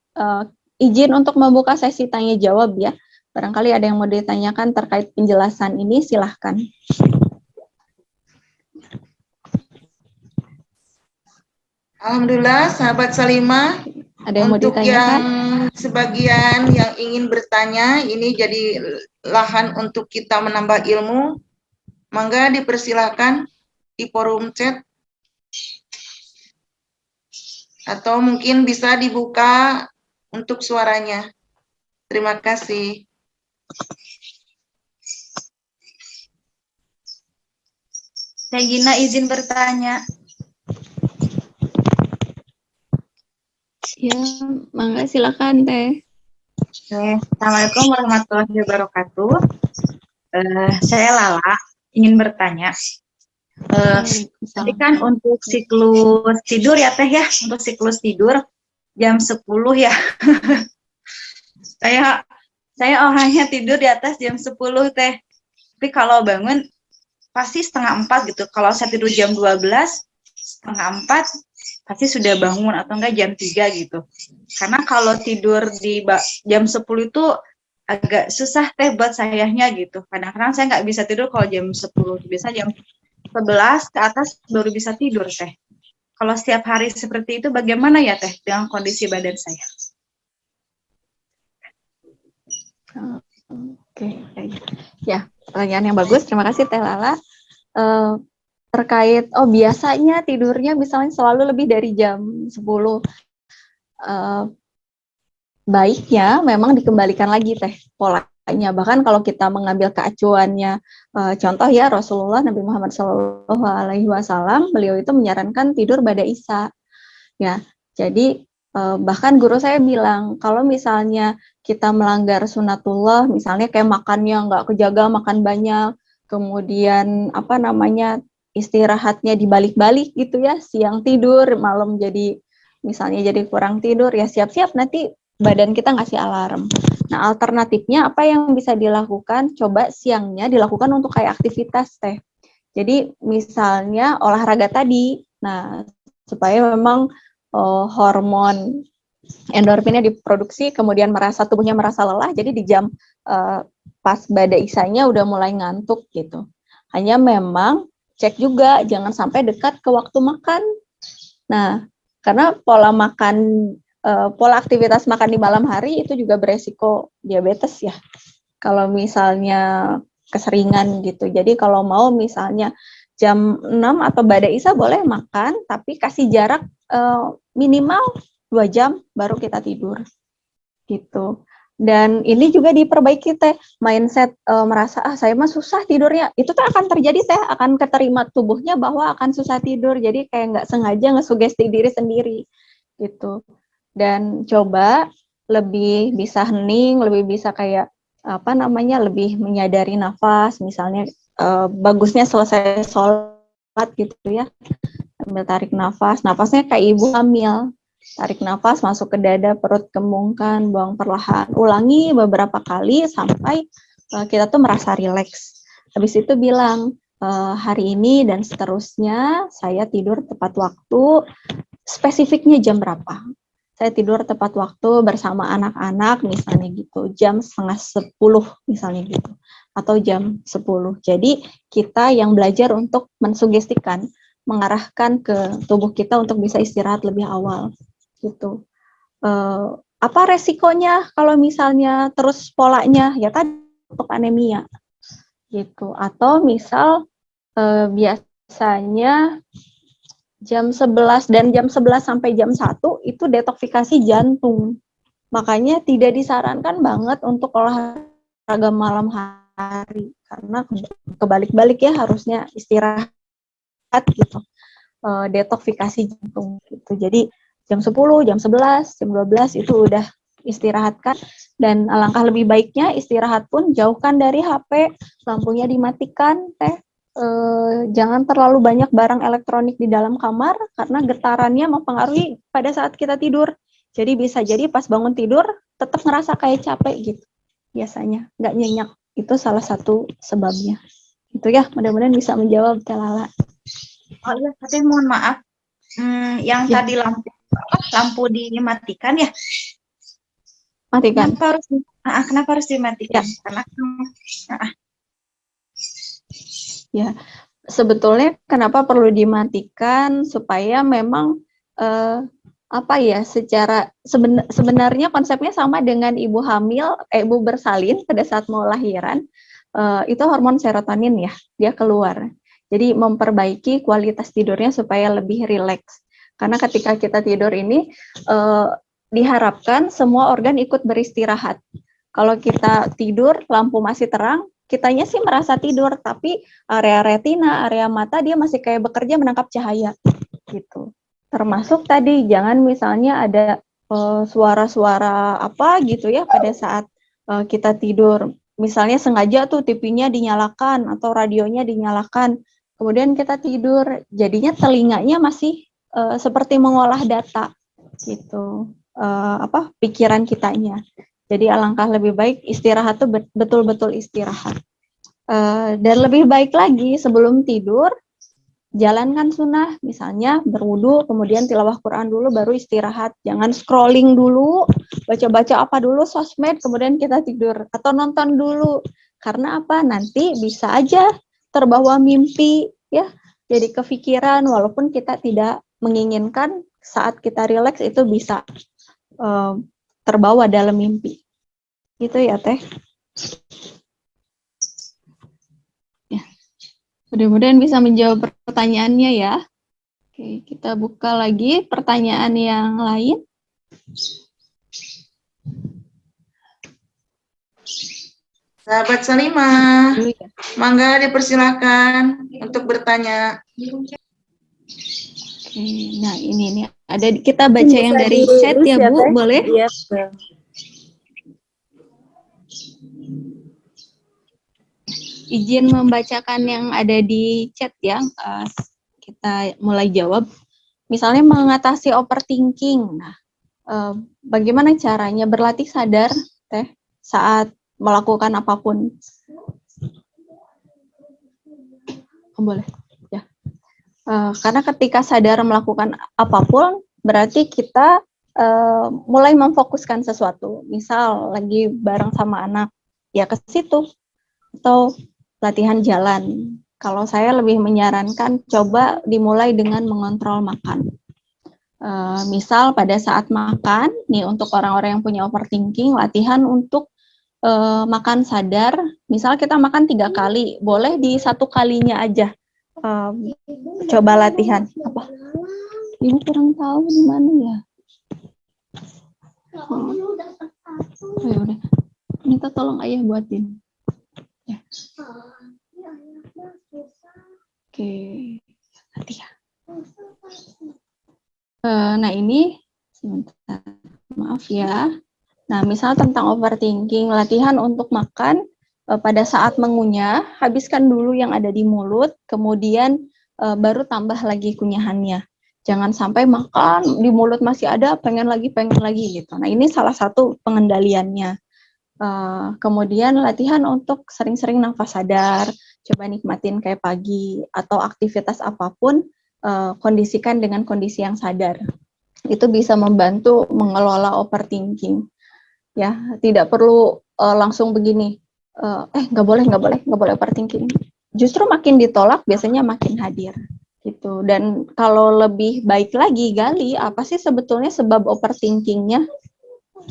Izin untuk membuka sesi tanya jawab ya. Barangkali ada yang mau ditanyakan terkait penjelasan ini, silahkan. Alhamdulillah, sahabat Salimah. Ada yang mau Untuk ditanyakan? yang sebagian yang ingin bertanya, ini jadi lahan untuk kita menambah ilmu. Mangga dipersilahkan di forum chat. Atau mungkin bisa dibuka untuk suaranya. Terima kasih. Teh Gina izin bertanya. Ya, mangga silakan Teh. Assalamualaikum warahmatullahi wabarakatuh. Saya Lala, ingin bertanya. Tadi kan untuk siklus tidur ya Teh ya, untuk siklus tidur jam 10 ya. Saya orangnya tidur di atas jam 10 Teh. Tapi kalau bangun pasti setengah 4 gitu. Kalau saya tidur jam 12, setengah 4 pasti sudah bangun atau enggak jam 3 gitu. Karena kalau tidur di jam 10 itu agak susah Teh buat sayanya gitu. Kadang-kadang saya nggak bisa tidur kalau jam 10. Biasa jam 11 ke atas baru bisa tidur Teh. Kalau setiap hari seperti itu bagaimana ya Teh dengan kondisi badan saya? Oke, ya pertanyaan yang bagus. Terima kasih Teh Lala. Terkait, biasanya tidurnya misalnya selalu lebih dari jam 10. Baiknya memang dikembalikan lagi Teh polanya. Bahkan kalau kita mengambil keacuannya, contoh ya Rasulullah Nabi Muhammad SAW, beliau itu menyarankan tidur pada Isya. Ya, jadi bahkan guru saya bilang kalau misalnya kita melanggar sunatullah, misalnya kayak makannya nggak kejaga, makan banyak, kemudian istirahatnya dibalik-balik gitu ya, siang tidur, malam jadi misalnya jadi kurang tidur, ya siap-siap nanti badan kita ngasih alarm. Nah, alternatifnya apa yang bisa dilakukan? Coba siangnya dilakukan untuk kayak aktivitas Teh. Jadi misalnya olahraga tadi, nah supaya memang hormon endorfinnya diproduksi, kemudian tubuhnya merasa lelah, jadi di jam pas pada isanya udah mulai ngantuk gitu. Hanya memang cek juga jangan sampai dekat ke waktu makan. Nah, karena pola aktivitas makan di malam hari itu juga beresiko diabetes ya. Kalau misalnya keseringan gitu. Jadi kalau mau misalnya jam 6 atau pada isya boleh makan, tapi kasih jarak minimal 2 jam baru kita tidur gitu. Dan ini juga diperbaiki Teh, mindset merasa saya mah susah tidurnya, itu tuh akan terjadi Teh, akan keterima tubuhnya bahwa akan susah tidur, jadi kayak nggak sengaja ngesugesti diri sendiri gitu. Dan coba lebih bisa hening, lebih bisa kayak lebih menyadari nafas, misalnya bagusnya selesai sholat gitu ya, sambil tarik nafas, nafasnya kayak ibu hamil, tarik nafas masuk ke dada, perut kembungkan, buang perlahan, ulangi beberapa kali sampai kita tuh merasa rileks. Habis itu bilang hari ini dan seterusnya saya tidur tepat waktu, spesifiknya jam berapa. Saya tidur tepat waktu bersama anak-anak misalnya gitu, jam 9:30 misalnya gitu, atau jam 10. Jadi kita yang belajar untuk mensugestikan, mengarahkan ke tubuh kita untuk bisa istirahat lebih awal gitu. Apa resikonya kalau misalnya terus polanya ya tadi untuk anemia gitu, atau misal biasanya jam 11 dan jam 11 sampai jam 1 itu detoksifikasi jantung. Makanya tidak disarankan banget untuk olahraga malam hari karena kebalik-balik ya, harusnya istirahat gitu. Detoksifikasi jantung gitu. Jadi jam 10, jam 11, jam 12 itu udah istirahatkan, dan alangkah lebih baiknya istirahat pun jauhkan dari HP, lampunya dimatikan Teh. jangan terlalu banyak barang elektronik di dalam kamar karena getarannya mempengaruhi pada saat kita tidur. Jadi bisa jadi pas bangun tidur tetap ngerasa kayak capek gitu. Biasanya nggak nyenyak. Itu salah satu sebabnya. Itu ya, mudah-mudahan bisa menjawab Teh Lala. Oh iya, Teh mohon maaf. Yang Ya. tadi lampu dimatikan ya? Matikan. Kenapa harus dimatikan? Ya. Karena Ya, sebetulnya kenapa perlu dimatikan supaya memang secara sebenarnya konsepnya sama dengan ibu hamil, ibu bersalin pada saat mau lahiran, itu hormon serotonin ya, dia keluar. Jadi memperbaiki kualitas tidurnya supaya lebih rileks. Karena ketika kita tidur ini diharapkan semua organ ikut beristirahat. Kalau kita tidur, lampu masih terang, kitanya sih merasa tidur, tapi area retina, area mata dia masih kayak bekerja menangkap cahaya gitu. Termasuk tadi jangan misalnya ada suara-suara apa gitu ya pada saat kita tidur. Misalnya sengaja tuh TV-nya dinyalakan atau radionya dinyalakan. Kemudian kita tidur, jadinya telinganya masih seperti mengolah data gitu. Pikiran kitanya. Jadi alangkah lebih baik istirahat tuh betul-betul istirahat. Dan lebih baik lagi sebelum tidur, jalankan sunnah, misalnya berwudu, kemudian tilawah Quran dulu, baru istirahat. Jangan scrolling dulu, baca-baca apa dulu, sosmed, kemudian kita tidur. Atau nonton dulu. Karena apa? Nanti bisa aja terbawa mimpi, ya. Jadi kepikiran, walaupun kita tidak menginginkan saat kita rileks itu bisa terbawa dalam mimpi. Gitu ya, Teh. Ya. Mudah-mudahan bisa menjawab pertanyaannya ya. Oke, kita buka lagi pertanyaan yang lain. Sahabat Salimah, Dulu ya. mangga dipersilakan untuk bertanya. Oke, nah ini nih ada kita baca yang dari chat ya Bu, Teh? boleh? Iya. Izin membacakan yang ada di chat ya. Kita mulai jawab. Misalnya mengatasi overthinking. Nah, bagaimana caranya berlatih sadar, Teh, saat melakukan apapun? Boleh. Ya. Karena ketika sadar melakukan apapun, berarti kita mulai memfokuskan sesuatu. Misal lagi bareng sama anak, ya ke situ. Atau latihan jalan. Kalau saya lebih menyarankan coba dimulai dengan mengontrol makan. Misal pada saat makan, nih untuk orang-orang yang punya overthinking, latihan untuk makan sadar. Misal kita makan 3 kali, boleh di 1 kalinya aja. Coba latihan. Apa? Ini kurang tahu di mana ya. Oh ya udah. Minta tolong ayah buatin. Ya. Oke, latihan. Nah ini sebentar, maaf ya. Nah misal tentang overthinking, latihan untuk makan pada saat mengunyah, habiskan dulu yang ada di mulut, kemudian baru tambah lagi kunyahannya. Jangan sampai makan di mulut masih ada, pengen lagi gitu. Nah ini salah satu pengendaliannya. Kemudian latihan untuk sering-sering nafas sadar, coba nikmatin kayak pagi atau aktivitas apapun, kondisikan dengan kondisi yang sadar. Itu bisa membantu mengelola overthinking. Ya, tidak perlu langsung begini. Nggak boleh overthinking. Justru makin ditolak biasanya makin hadir. Gitu. Dan kalau lebih baik lagi gali apa sih sebetulnya sebab overthinkingnya?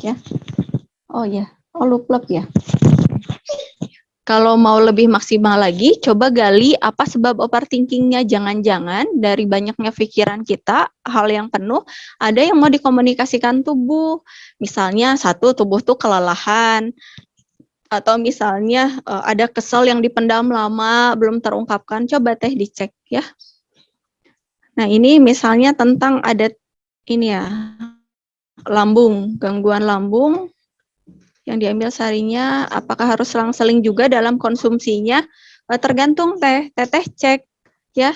Ya. Oh ya. Oh, lup-lup ya. Kalau mau lebih maksimal lagi, coba gali apa sebab overthinkingnya. Jangan-jangan dari banyaknya pikiran kita, hal yang penuh, ada yang mau dikomunikasikan tubuh. Misalnya satu, tubuh tuh kelelahan. Atau misalnya ada kesel yang dipendam lama, belum terungkapkan. Coba Teh dicek ya. Nah ini misalnya tentang ada ini ya, lambung, gangguan lambung, yang diambil sarinya, apakah harus selang-seling juga dalam konsumsinya? tergantung teteh cek ya,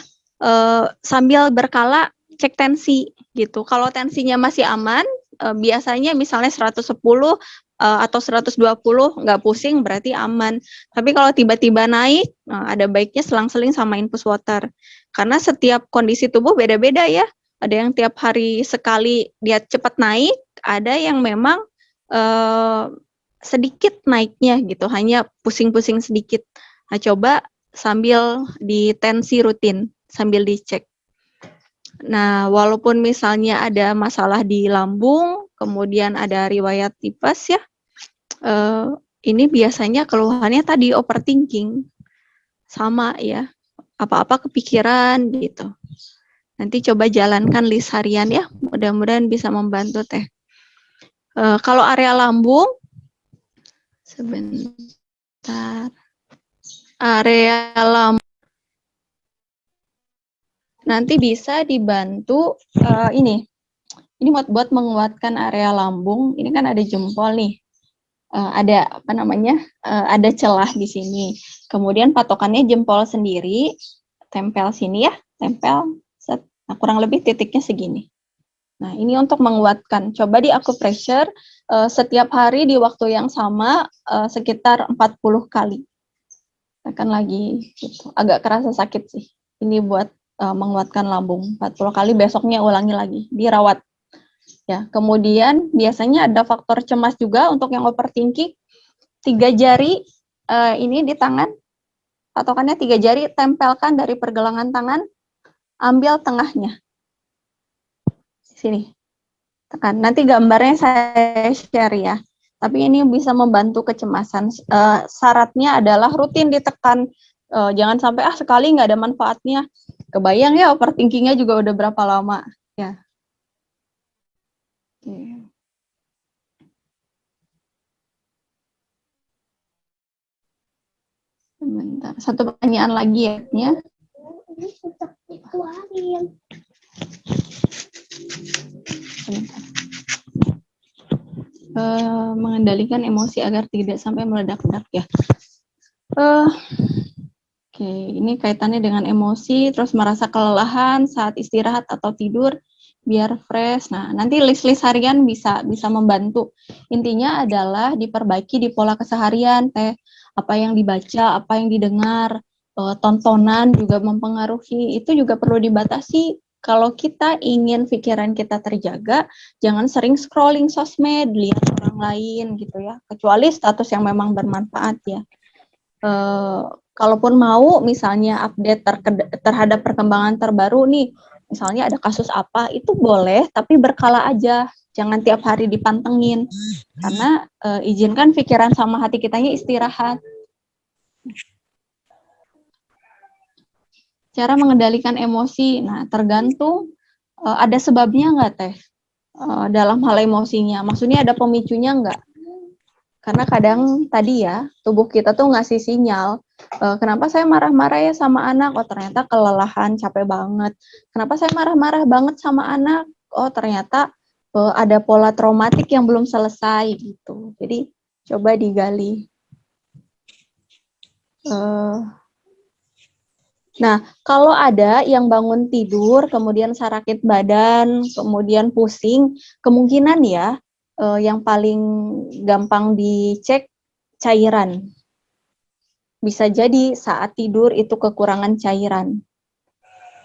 sambil berkala cek tensi gitu. Kalau tensinya masih aman, biasanya misalnya 110 atau 120 nggak pusing berarti aman. Tapi kalau tiba-tiba naik, ada baiknya selang-seling sama infus water. Karena setiap kondisi tubuh beda-beda ya. Ada yang tiap hari sekali dia cepat naik, ada yang memang sedikit naiknya gitu, hanya pusing-pusing sedikit. Nah, coba sambil ditensi rutin, sambil dicek. Nah, walaupun misalnya ada masalah di lambung, kemudian ada riwayat tipes ya, ini biasanya keluhannya tadi overthinking, sama ya, apa-apa kepikiran gitu. Nanti coba jalankan list harian ya, mudah-mudahan bisa membantu teh. Kalau area lambung, sebentar, area lambung nanti bisa dibantu ini buat menguatkan area lambung. Ini kan ada jempol nih, ada apa namanya, ada celah di sini. Kemudian patokannya jempol sendiri, tempel sini ya, tempel. Nah, kurang lebih titiknya segini. Nah, ini untuk menguatkan. Coba di acupressure setiap hari di waktu yang sama sekitar 40 kali. Tekan lagi gitu. Agak kerasa sakit sih. Ini buat menguatkan lambung. 40 kali, besoknya ulangi lagi. Dirawat. Ya, kemudian biasanya ada faktor cemas juga untuk yang overthinking. 3 jari ini di tangan. Patokannya 3 jari, tempelkan dari pergelangan tangan, ambil tengahnya. Sini. Tekan. Nanti gambarnya saya share ya. Tapi ini bisa membantu kecemasan. Syaratnya adalah rutin ditekan. Jangan sampai sekali nggak ada manfaatnya. Kebayang ya overthinkingnya juga udah berapa lama ya. Oke. Sebentar, satu pertanyaan lagi ya. Sebentar. Mengendalikan emosi agar tidak sampai meledak-ledak ya. Oke, ini kaitannya dengan emosi, terus merasa kelelahan saat istirahat atau tidur, biar fresh. Nah, nanti list-list harian bisa membantu. Intinya adalah diperbaiki di pola keseharian, teh. Apa yang dibaca, apa yang didengar, tontonan juga mempengaruhi. Itu juga perlu dibatasi. Kalau kita ingin pikiran kita terjaga, jangan sering scrolling sosmed, lihat orang lain gitu ya. Kecuali status yang memang bermanfaat ya. Kalaupun mau misalnya update terhadap perkembangan terbaru nih, misalnya ada kasus apa, itu boleh, tapi berkala aja. Jangan tiap hari dipantengin. Karena izinkan pikiran sama hati kitanya istirahat. Cara mengendalikan emosi, nah tergantung ada sebabnya nggak teh dalam hal emosinya. Maksudnya ada pemicunya nggak? Karena kadang tadi ya, tubuh kita tuh ngasih sinyal, kenapa saya marah-marah ya sama anak? Oh ternyata kelelahan, capek banget. Kenapa saya marah-marah banget sama anak? Oh ternyata ada pola traumatik yang belum selesai gitu. Jadi coba digali. Nah, kalau ada yang bangun tidur, kemudian sakit badan, kemudian pusing, kemungkinan ya yang paling gampang dicek cairan. Bisa jadi saat tidur itu kekurangan cairan,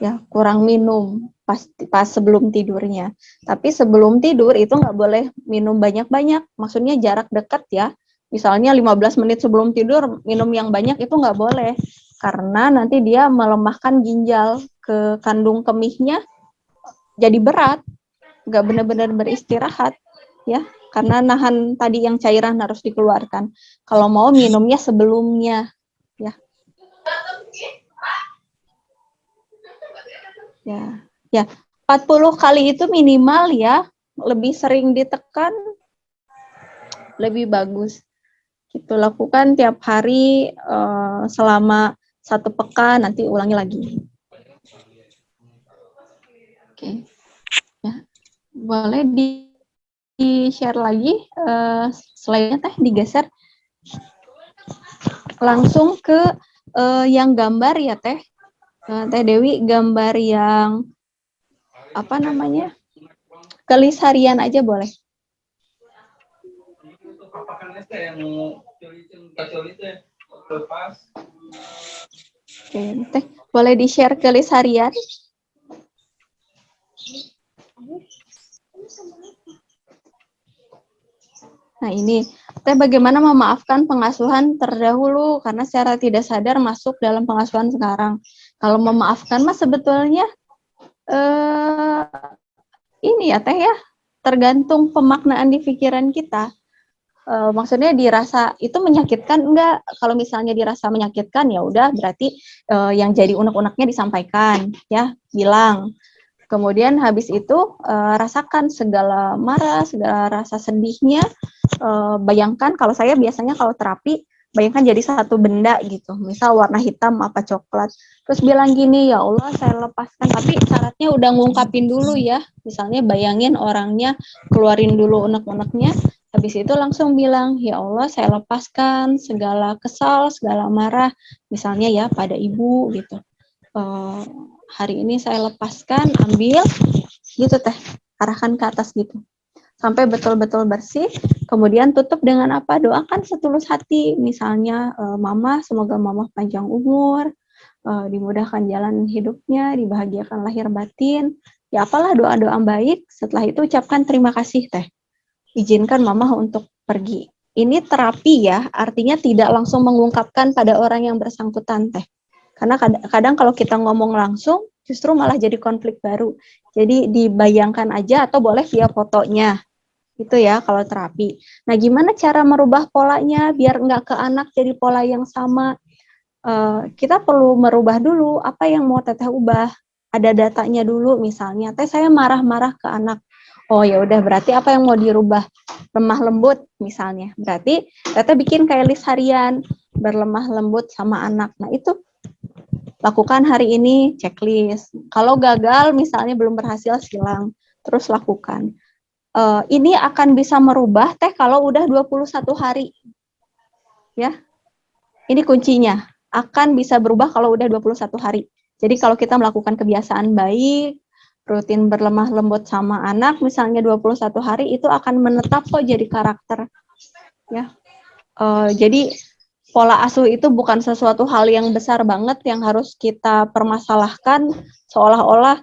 ya kurang minum pas sebelum tidurnya. Tapi sebelum tidur itu nggak boleh minum banyak-banyak, maksudnya jarak dekat ya. Misalnya 15 menit sebelum tidur minum yang banyak itu nggak boleh. Karena nanti dia melemahkan ginjal ke kandung kemihnya, jadi berat, nggak benar-benar beristirahat, ya, karena nahan tadi yang cairan harus dikeluarkan. Kalau mau minumnya sebelumnya, ya. Ya, 40 kali itu minimal ya, lebih sering ditekan, lebih bagus. Gitu, lakukan tiap hari selama 1 pekan, nanti ulangi lagi. Oke, ya, boleh di-share lagi slide-nya teh, digeser langsung ke yang gambar ya Teh. Teh Dewi gambar yang apa namanya? Kelis harian aja boleh. Oke, Teh, boleh di-share kelis harian? Nah ini, Teh bagaimana memaafkan pengasuhan terdahulu karena secara tidak sadar masuk dalam pengasuhan sekarang. Kalau memaafkan mah sebetulnya ini ya Teh ya, tergantung pemaknaan di pikiran kita. Maksudnya dirasa itu menyakitkan enggak? Kalau misalnya dirasa menyakitkan ya udah berarti yang jadi unek-uneknya disampaikan ya, bilang. Kemudian habis itu rasakan segala marah, segala rasa sedihnya. Bayangkan kalau saya biasanya kalau terapi bayangkan jadi satu benda gitu, misal warna hitam apa coklat, terus bilang gini, ya Allah saya lepaskan, tapi syaratnya udah ngungkapin dulu ya, misalnya bayangin orangnya, keluarin dulu unek-uneknya, habis itu langsung bilang, ya Allah saya lepaskan segala kesal, segala marah, misalnya ya pada ibu gitu, hari ini saya lepaskan, ambil gitu Teh, arahkan ke atas gitu sampai betul-betul bersih. Kemudian tutup dengan apa? Doakan setulus hati. Misalnya, Mama, semoga Mama panjang umur, dimudahkan jalan hidupnya, dibahagiakan lahir batin. Ya apalah doa-doa baik. Setelah itu ucapkan terima kasih Teh. Izinkan Mama untuk pergi. Ini terapi ya, artinya tidak langsung mengungkapkan pada orang yang bersangkutan Teh. Karena kadang kalau kita ngomong langsung, justru malah jadi konflik baru. Jadi dibayangkan aja atau boleh via fotonya. Itu ya kalau terapi. Nah, gimana cara merubah polanya biar nggak ke anak jadi pola yang sama? Kita perlu merubah dulu apa yang mau Teteh ubah. Ada datanya dulu misalnya, Teh saya marah-marah ke anak. Oh ya udah berarti apa yang mau dirubah? Lemah lembut misalnya. Berarti Teteh bikin kayak list harian berlemah lembut sama anak. Nah, itu lakukan hari ini checklist. Kalau gagal misalnya belum berhasil silang, terus lakukan. Ini akan bisa merubah Teh kalau udah 21 hari. Ya. Ini kuncinya. Akan bisa berubah kalau udah 21 hari. Jadi kalau kita melakukan kebiasaan baik, rutin berlemah lembut sama anak, misalnya 21 hari, itu akan menetap kok jadi karakter. Ya. Jadi pola asuh itu bukan sesuatu hal yang besar banget yang harus kita permasalahkan seolah-olah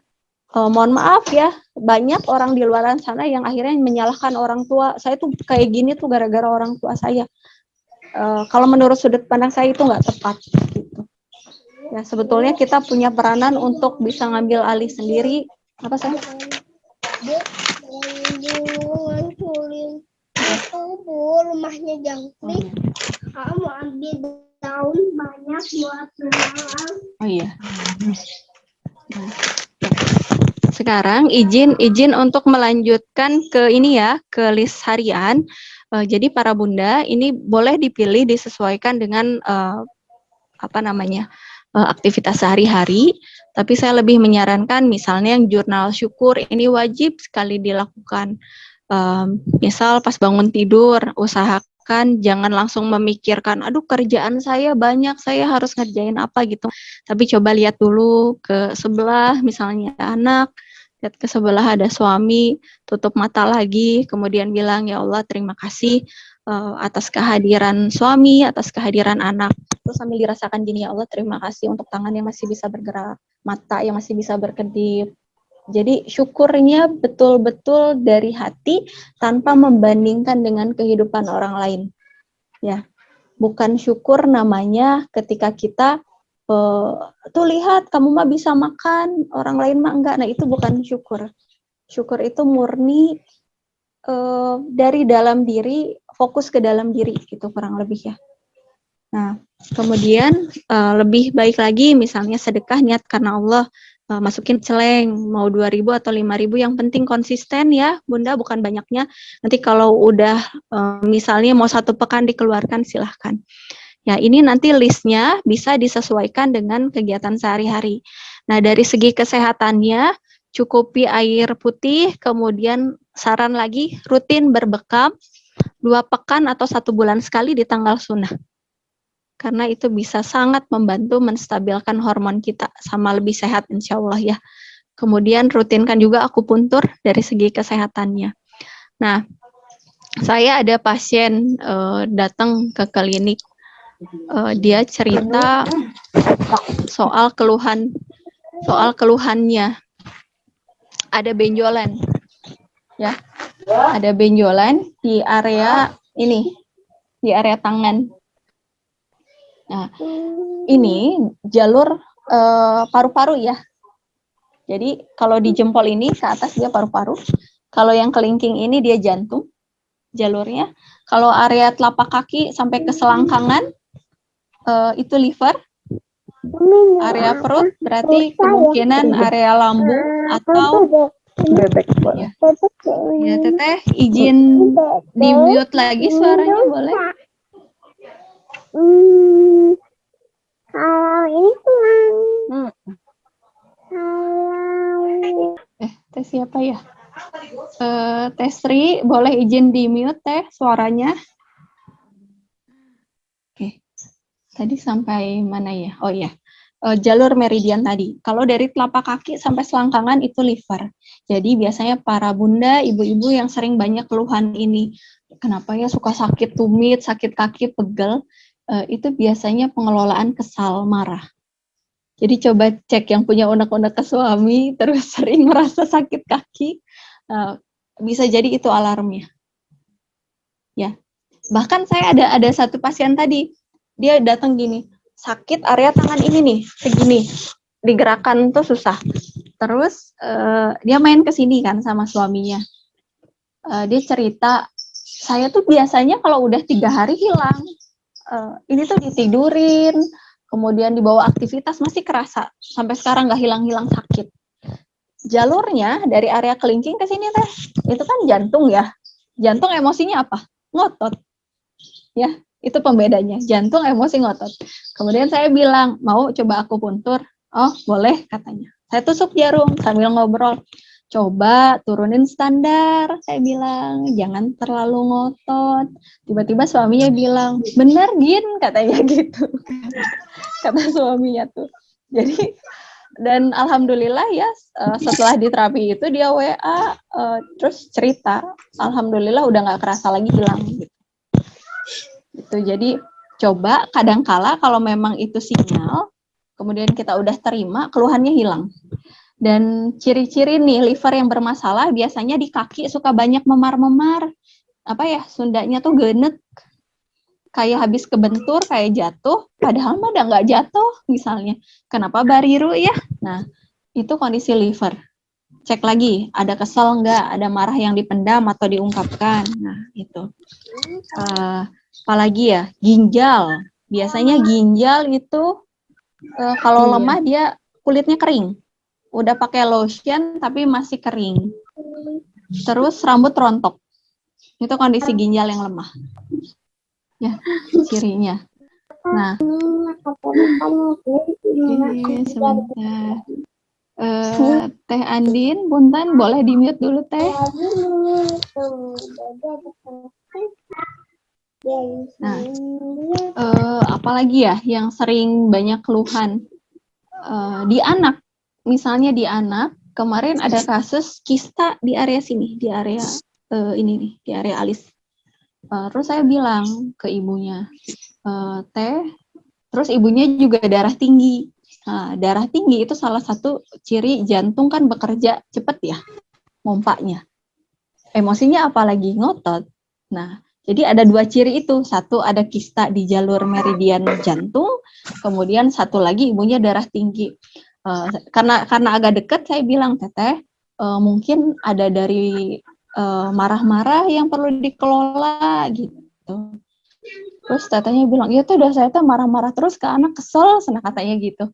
mohon maaf ya, banyak orang di luar sana yang akhirnya menyalahkan orang tua. Saya tuh kayak gini tuh gara-gara orang tua saya. Kalau menurut sudut pandang saya itu nggak tepat. Gitu. Ya sebetulnya kita punya peranan untuk bisa ngambil alih sendiri. Apa saya? Rumahnya jangkrik. Kamu ambil daun banyak buat menanam. Oh iya. Sekarang izin untuk melanjutkan ke ini ya, ke list harian. Jadi para bunda ini boleh dipilih disesuaikan dengan aktivitas sehari-hari. Tapi saya lebih menyarankan misalnya yang jurnal syukur ini wajib sekali dilakukan. Misal pas bangun tidur, usahakan jangan langsung memikirkan, aduh kerjaan saya banyak, saya harus ngerjain apa gitu. Tapi coba lihat dulu ke sebelah, misalnya anak, lihat ke sebelah ada suami, tutup mata lagi, kemudian bilang, ya Allah terima kasih atas kehadiran suami, atas kehadiran anak. Terus sambil dirasakan gini, ya Allah terima kasih untuk tangan yang masih bisa bergerak, mata yang masih bisa berkedip. Jadi syukurnya betul-betul dari hati tanpa membandingkan dengan kehidupan orang lain. Ya, bukan syukur namanya ketika kita tuh lihat kamu mah bisa makan, orang lain mah enggak. Nah itu bukan syukur. Syukur itu murni dari dalam diri, fokus ke dalam diri gitu kurang lebih ya. Nah kemudian lebih baik lagi misalnya sedekah niat karena Allah. Masukin celeng, mau 2.000 atau 5.000, yang penting konsisten ya Bunda, bukan banyaknya. Nanti kalau udah misalnya mau 1 pekan dikeluarkan silahkan. Ya ini nanti listnya bisa disesuaikan dengan kegiatan sehari-hari. Nah dari segi kesehatannya cukupi air putih, kemudian saran lagi rutin berbekam 2 pekan atau 1 bulan sekali di tanggal sunnah. karena itu bisa sangat membantu menstabilkan hormon kita sama lebih sehat insya Allah ya. Kemudian rutinkan juga akupuntur dari segi kesehatannya. Nah, saya ada pasien datang ke klinik, dia cerita soal keluhannya, ada benjolan, ya, ada benjolan di area ini, di area tangan. Nah, ini jalur paru-paru ya. Jadi kalau di jempol ini ke atas dia paru-paru, kalau yang kelingking ini dia jantung jalurnya. Kalau area telapak kaki sampai ke selangkangan itu liver. Area perut berarti kemungkinan area lambung atau ya. Ya Teteh, izin di mute lagi suaranya boleh? Kalau ini tulang. Teh siapa ya? Teh Sri, boleh izin di mute Teh suaranya? Oke, tadi sampai mana ya? Oh ya, jalur meridian tadi. Kalau dari telapak kaki sampai selangkangan itu liver. Jadi biasanya para bunda, ibu-ibu yang sering banyak keluhan ini, kenapa ya suka sakit tumit, sakit kaki, pegel, itu biasanya pengelolaan kesal, marah. Jadi coba cek yang punya unek-unek ke suami, terus sering merasa sakit kaki, bisa jadi itu alarmnya. Ya, bahkan saya ada satu pasien tadi, dia datang gini, sakit area tangan ini nih, segini, digerakkan tuh susah. Terus dia main ke sini kan sama suaminya. Dia cerita, saya tuh biasanya kalau udah 3 hari hilang, ini tuh ditidurin, kemudian dibawa aktivitas masih kerasa, sampai sekarang nggak hilang-hilang sakit. Jalurnya dari area kelingking ke sini Teh, itu kan jantung ya. Jantung emosinya apa? Ngotot. Ya, itu pembedanya. Jantung emosi ngotot. Kemudian saya bilang, mau coba akupuntur? Oh, boleh katanya. Saya tusuk jarum sambil ngobrol. Coba turunin standar, saya bilang, jangan terlalu ngotot. Tiba-tiba suaminya bilang, bener Gin, katanya gitu. Kata suaminya tuh. Jadi, dan alhamdulillah ya, setelah di terapi itu dia WA, terus cerita, alhamdulillah udah nggak kerasa lagi hilang. Gitu. Jadi, coba kadangkala kalau memang itu sinyal, kemudian kita udah terima, keluhannya hilang. Dan ciri-ciri nih liver yang bermasalah biasanya di kaki suka banyak memar-memar. Apa ya, Sundanya tuh genet. Kayak habis kebentur, kayak jatuh. Padahal mah udah nggak jatuh misalnya. Kenapa bariru ya? Nah, itu kondisi liver. Cek lagi, ada kesel nggak? Ada marah yang dipendam atau diungkapkan? Nah, itu. Apalagi ya, ginjal. Biasanya ginjal itu kalau lemah dia kulitnya kering. Udah pakai lotion tapi masih kering. Terus rambut rontok. Itu kondisi ginjal yang lemah. Ya, cirinya. Nah, sebentar. Teh Andin, Buntan, boleh di-mute dulu Teh. Nah, apalagi ya yang sering banyak keluhan di anak. Misalnya di anak, kemarin ada kasus kista di area sini, di area ini nih, di area alis. Terus saya bilang ke ibunya, Teh, terus ibunya juga darah tinggi. Nah, darah tinggi itu salah satu ciri jantung kan bekerja cepat ya, mompanya. Emosinya apalagi ngotot. Nah, jadi ada 2 ciri itu. Satu ada kista di jalur meridian jantung, kemudian satu lagi ibunya darah tinggi. Karena agak dekat saya bilang, Teteh, mungkin ada dari marah-marah yang perlu dikelola gitu. Terus tetehnya bilang, iya tuh udah saya tuh marah-marah terus ke anak, kesel, katanya gitu.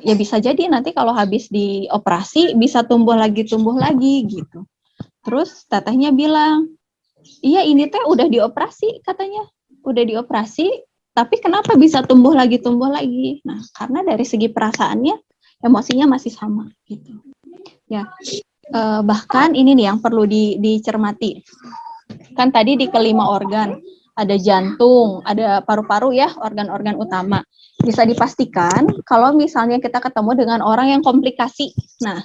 Ya bisa jadi nanti kalau habis dioperasi bisa tumbuh lagi gitu. Terus tetehnya bilang, iya ini teh udah dioperasi katanya, udah dioperasi, tapi kenapa bisa tumbuh lagi? Nah, karena dari segi perasaannya, emosinya masih sama gitu. Ya, bahkan ini nih yang perlu dicermati. Kan tadi di kelima organ, ada jantung, ada paru-paru ya, organ-organ utama. Bisa dipastikan kalau misalnya kita ketemu dengan orang yang komplikasi. Nah,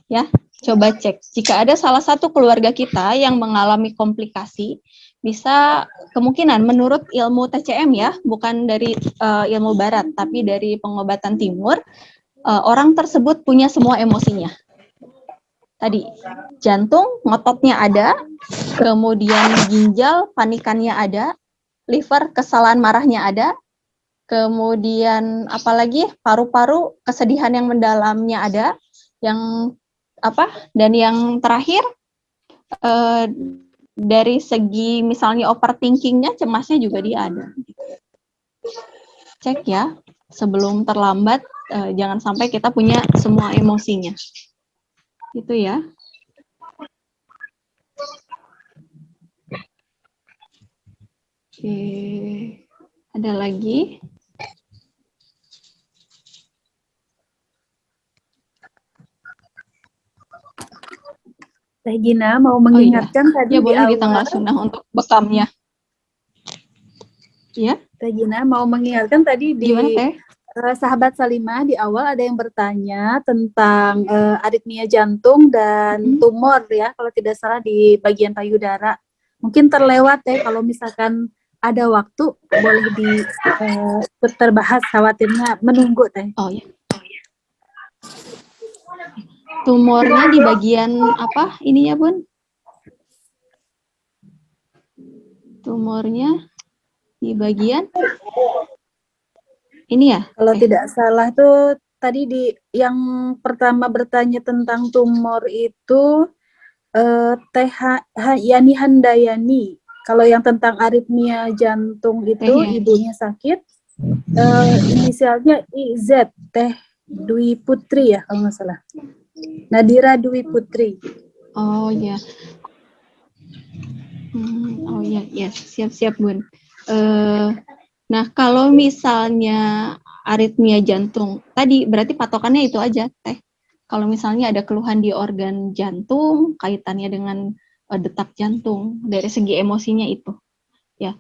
ya, coba cek. Jika ada salah satu keluarga kita yang mengalami komplikasi, bisa kemungkinan menurut ilmu TCM ya, bukan dari ilmu barat, tapi dari pengobatan timur, orang tersebut punya semua emosinya. Tadi, jantung, ngototnya ada, kemudian ginjal, panikannya ada, liver, kesalahan marahnya ada, kemudian apalagi paru-paru, kesedihan yang mendalamnya ada, yang dan yang terakhir dari segi misalnya overthinkingnya, cemasnya juga dia ada. Cek ya, sebelum terlambat, jangan sampai kita punya semua emosinya. Itu ya. Oke, ada lagi? Teh Gina mau mengingatkan tadi ya, di boleh awal. di tanggal sunnah untuk bekamnya. Ya. Teh Gina mau mengingatkan tadi di Gimana, Teh? Sahabat Salimah di awal ada yang bertanya tentang aritmia jantung dan tumor ya, kalau tidak salah di bagian payudara. Mungkin terlewat ya, kalau misalkan ada waktu boleh terbahas, khawatirnya menunggu Teh. Oh ya. Tumornya di bagian apa ininya, Bun? Tumornya di bagian ini ya? Kalau tidak salah tuh tadi yang pertama bertanya tentang tumor itu Teh Yani Handayani. Kalau yang tentang aritmia jantung itu ibunya sakit, inisialnya IZ, Teh Dwi Putri ya kalau nggak salah. Nadira Dwi Putri. Oh ya. Oh ya, yes, siap-siap Bun. Nah, kalau misalnya aritmia jantung, tadi berarti patokannya itu aja, Teh. Kalau misalnya ada keluhan di organ jantung, kaitannya dengan detak jantung, dari segi emosinya itu, ya.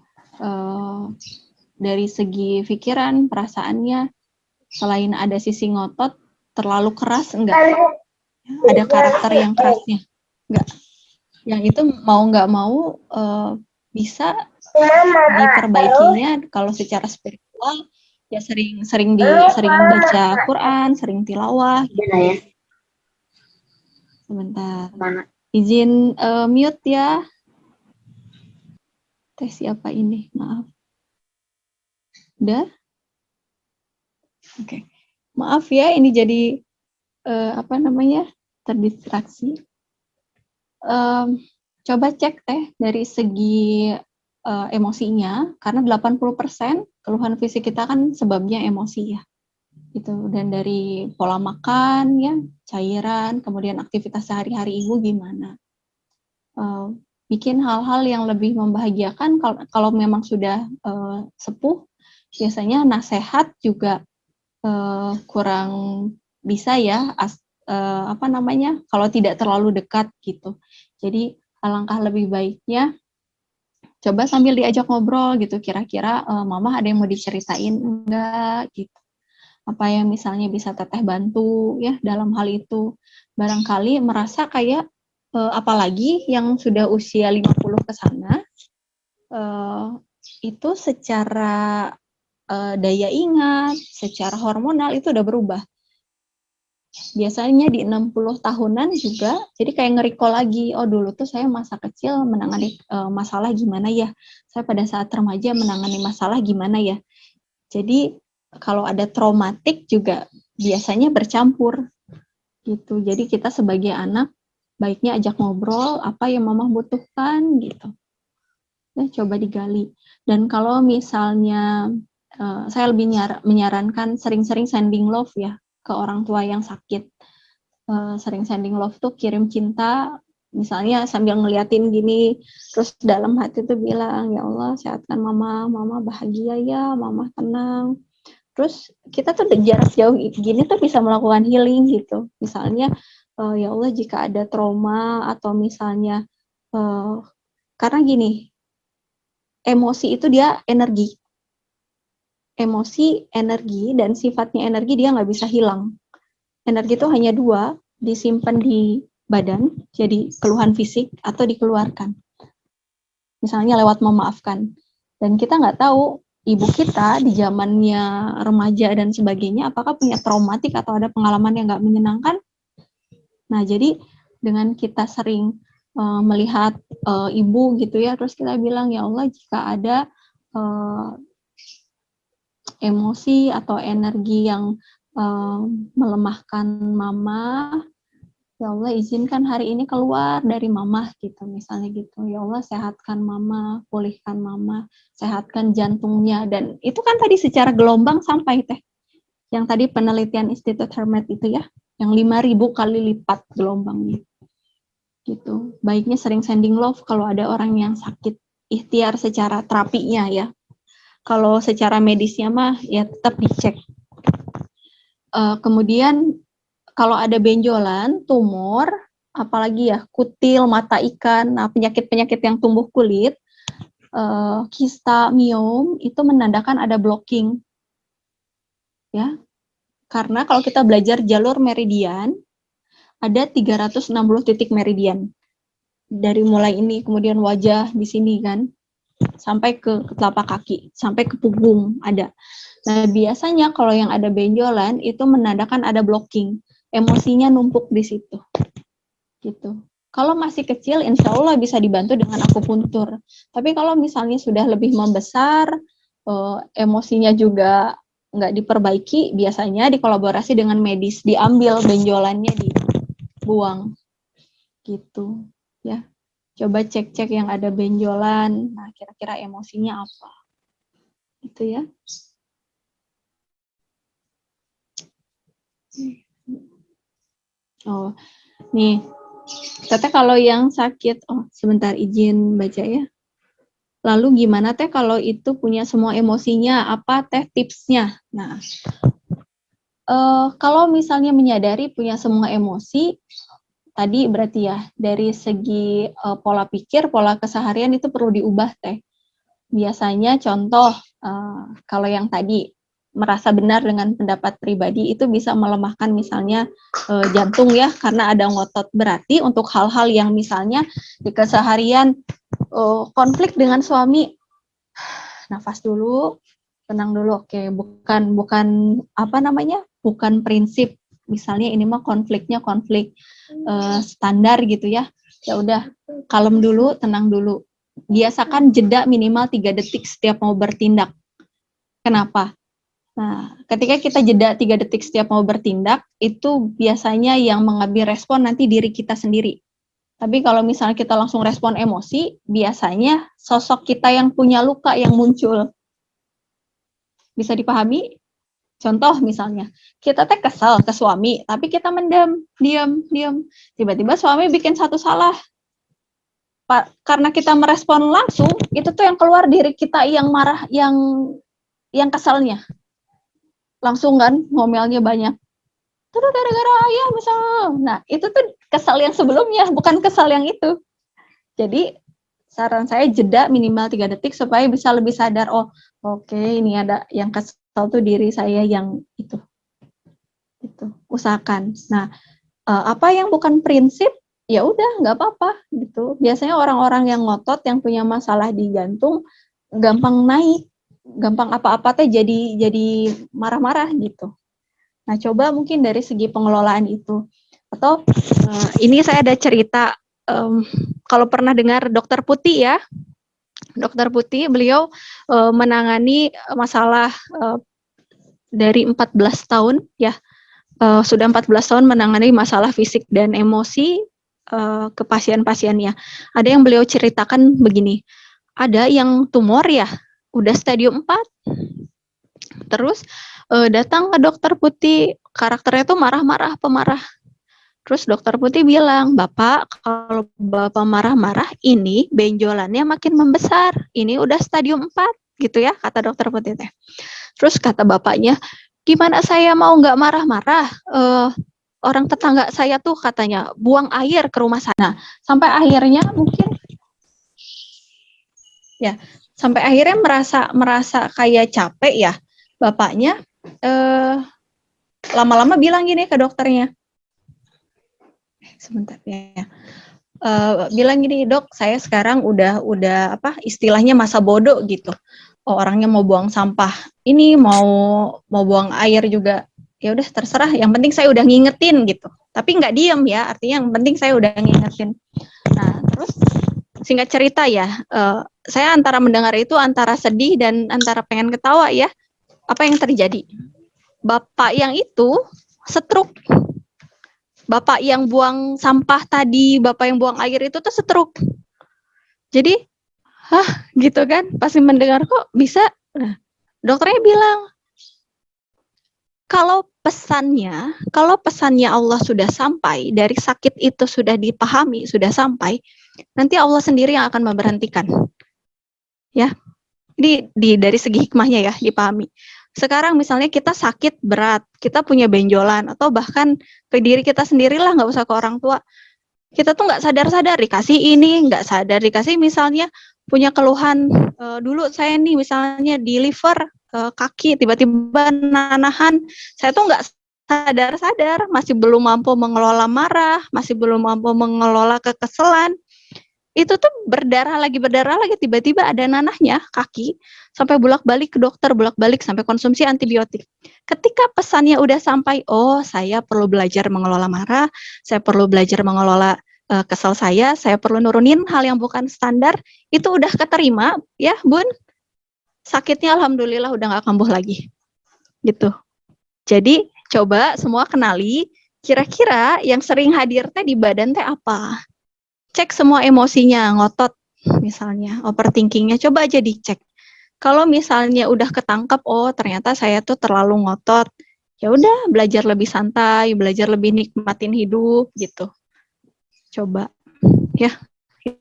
Dari segi pikiran, perasaannya, selain ada sisi ngotot, terlalu keras, enggak. Ada karakter yang kerasnya, enggak. Yang itu mau nggak mau bisa diperbaikinya kalau secara spiritual ya sering baca Quran, sering tilawah gitu. Sebentar. Izin mute ya. Teh siapa ini? Maaf. Udah? Oke. Maaf ya, ini jadi terdistraksi. Coba cek Teh dari segi emosinya, karena 80% keluhan fisik kita kan sebabnya emosi ya. Gitu. Dan dari pola makan ya, cairan, kemudian aktivitas sehari-hari ibu gimana. Bikin hal-hal yang lebih membahagiakan kalau memang sudah sepuh, biasanya nasihat juga kurang bisa ya, kalau tidak terlalu dekat gitu. Jadi alangkah lebih baiknya coba sambil diajak ngobrol gitu, kira-kira mama ada yang mau diceritain enggak gitu. Apa yang misalnya bisa teteh bantu ya dalam hal itu. Barangkali merasa kayak apalagi yang sudah usia 50 ke sana, itu secara daya ingat, secara hormonal itu udah berubah. Biasanya di 60 tahunan juga, jadi kayak nge-recall lagi, oh dulu tuh saya masa kecil menangani masalah gimana ya, saya pada saat remaja menangani masalah gimana ya. Jadi kalau ada traumatik juga biasanya bercampur gitu. Jadi kita sebagai anak baiknya ajak ngobrol apa yang mama butuhkan gitu. Ya, coba digali. Dan kalau misalnya saya lebih menyarankan sering-sering sending love ya ke orang tua yang sakit. Sering sending love tuh kirim cinta, misalnya sambil ngeliatin gini, terus dalam hati tuh bilang, ya Allah sehatkan mama bahagia ya, mama tenang. Terus kita tuh jarak jauh gini tuh bisa melakukan healing gitu. Misalnya, ya Allah jika ada trauma atau misalnya, karena gini, emosi itu dia energi. Emosi, energi, dan sifatnya energi dia nggak bisa hilang. Energi itu hanya dua, disimpan di badan, jadi keluhan fisik, atau dikeluarkan. Misalnya lewat memaafkan. Dan kita nggak tahu ibu kita di zamannya remaja dan sebagainya, apakah punya traumatik atau ada pengalaman yang nggak menyenangkan. Nah, jadi dengan kita sering melihat ibu gitu ya, terus kita bilang, ya Allah, jika ada emosi atau energi yang melemahkan mama, ya Allah izinkan hari ini keluar dari mama gitu, misalnya gitu. Ya Allah sehatkan mama, pulihkan mama, sehatkan jantungnya. Dan itu kan tadi secara gelombang sampai teh. Yang tadi penelitian Institut Hermet itu ya, yang 5.000 kali lipat gelombangnya. Gitu. Baiknya sering sending love kalau ada orang yang sakit, ikhtiar secara terapinya ya. Kalau secara medisnya mah ya tetap dicek. Kemudian kalau ada benjolan, tumor, apalagi ya kutil, mata ikan, nah penyakit-penyakit yang tumbuh kulit, kista, miom, itu menandakan ada blocking. Ya. Karena kalau kita belajar jalur meridian, ada 360 titik meridian. Dari mulai ini, kemudian wajah di sini kan, sampai ke telapak kaki, sampai ke punggung ada. Nah, biasanya kalau yang ada benjolan itu menandakan ada blocking, emosinya numpuk di situ. Gitu. Kalau masih kecil, insya Allah bisa dibantu dengan akupuntur. Tapi kalau misalnya sudah lebih membesar, emosinya juga nggak diperbaiki, biasanya dikolaborasi dengan medis, diambil benjolannya, dibuang. Gitu. Ya. Coba cek-cek yang ada benjolan, nah kira-kira emosinya apa. Gitu ya. Oh, nih, Teteh kalau yang sakit, sebentar izin baca ya. Lalu gimana Teh kalau itu punya semua emosinya, apa Teh tipsnya? Nah, kalau misalnya menyadari punya semua emosi, tadi berarti ya dari segi pola pikir, pola keseharian itu perlu diubah Teh. Biasanya contoh, kalau yang tadi merasa benar dengan pendapat pribadi itu bisa melemahkan misalnya jantung ya, karena ada ngotot. Berarti untuk hal-hal yang misalnya di keseharian konflik dengan suami, nafas dulu, tenang dulu, oke, bukan apa namanya, bukan prinsip. Misalnya ini mah konfliknya konflik standar gitu ya, ya udah kalem dulu, tenang dulu. Biasakan jeda minimal 3 detik setiap mau bertindak. Kenapa? Nah, ketika kita jeda 3 detik setiap mau bertindak, itu biasanya yang mengambil respon nanti diri kita sendiri. Tapi kalau misalnya kita langsung respon emosi, biasanya sosok kita yang punya luka yang muncul. Bisa dipahami? Contoh misalnya, kita teh kesal ke suami, tapi kita mendem, diam. Tiba-tiba suami bikin satu salah. Karena kita merespon langsung, itu tuh yang keluar diri kita yang marah, yang kesalnya. Langsung kan ngomelnya banyak. Itu gara-gara ayah misalnya. Nah, itu tuh kesal yang sebelumnya, bukan kesal yang itu. Jadi, saran saya jeda minimal 3 detik supaya bisa lebih sadar, oh oke, ini ada yang kesal tuh diri saya yang itu. Gitu. Usahakan. Nah, apa yang bukan prinsip, ya udah nggak apa-apa gitu. Biasanya orang-orang yang ngotot, yang punya masalah di jantung, gampang naik. Gampang apa-apa teh jadi marah-marah gitu. Nah, coba mungkin dari segi pengelolaan itu. Atau ini saya ada cerita, kalau pernah dengar Dokter Putih ya. Dokter Putih, beliau menangani masalah dari 14 tahun ya. Sudah 14 tahun menangani masalah fisik dan emosi ke pasien-pasiennya. Ada yang beliau ceritakan begini. Ada yang tumor ya, udah stadium 4. Terus datang ke Dokter Putih, karakternya tuh marah-marah, pemarah. Terus Dokter Putih bilang, Bapak, kalau Bapak marah-marah, ini benjolannya makin membesar. Ini udah stadium 4, gitu ya, kata Dokter Putih teh. Terus kata bapaknya, gimana saya mau nggak marah-marah? Orang tetangga saya tuh katanya buang air ke rumah sana. Sampai akhirnya mungkin Ya, sampai akhirnya merasa kayak capek ya. Bapaknya lama-lama bilang gini ke dokternya. Sebentar ya. Bilang gini, "Dok, saya sekarang udah apa istilahnya masa bodoh gitu. Oh, orangnya mau buang sampah. Ini mau buang air juga. Ya udah terserah, yang penting saya udah ngingetin gitu." Tapi nggak diem ya, artinya yang penting saya udah ngingetin. Nah, terus singkat cerita ya, saya antara mendengar itu antara sedih dan antara pengen ketawa ya. Apa yang terjadi? Bapak yang itu stroke. Bapak yang buang sampah tadi, bapak yang buang air itu tuh stroke. Jadi, gitu kan, pasti mendengar kok bisa. Nah, dokternya bilang, kalau pesannya Allah sudah sampai, dari sakit itu sudah dipahami, sudah sampai, nanti Allah sendiri yang akan memberhentikan. Ya, ini dari segi hikmahnya ya, dipahami. Sekarang misalnya kita sakit berat, kita punya benjolan, atau bahkan ke diri kita sendirilah, nggak usah ke orang tua. Kita tuh nggak sadar-sadar dikasih ini, nggak sadar dikasih misalnya punya keluhan, dulu saya nih misalnya di liver, kaki tiba-tiba nahan, saya tuh nggak sadar-sadar, masih belum mampu mengelola marah, masih belum mampu mengelola kekesalan. Itu tuh berdarah lagi, tiba-tiba ada nanahnya kaki, sampai bolak-balik ke dokter, bolak-balik sampai konsumsi antibiotik. Ketika pesannya udah sampai, oh saya perlu belajar mengelola marah, saya perlu belajar mengelola kesal saya perlu nurunin hal yang bukan standar, itu udah keterima ya Bun, sakitnya alhamdulillah udah nggak kambuh lagi. Gitu. Jadi coba semua kenali, kira-kira yang sering hadir teh di badan teh apa? Cek semua emosinya, ngotot misalnya, overthinkingnya, coba aja dicek. Kalau misalnya udah ketangkep, oh ternyata saya tuh terlalu ngotot, ya udah belajar lebih santai, belajar lebih nikmatin hidup gitu. Coba, ya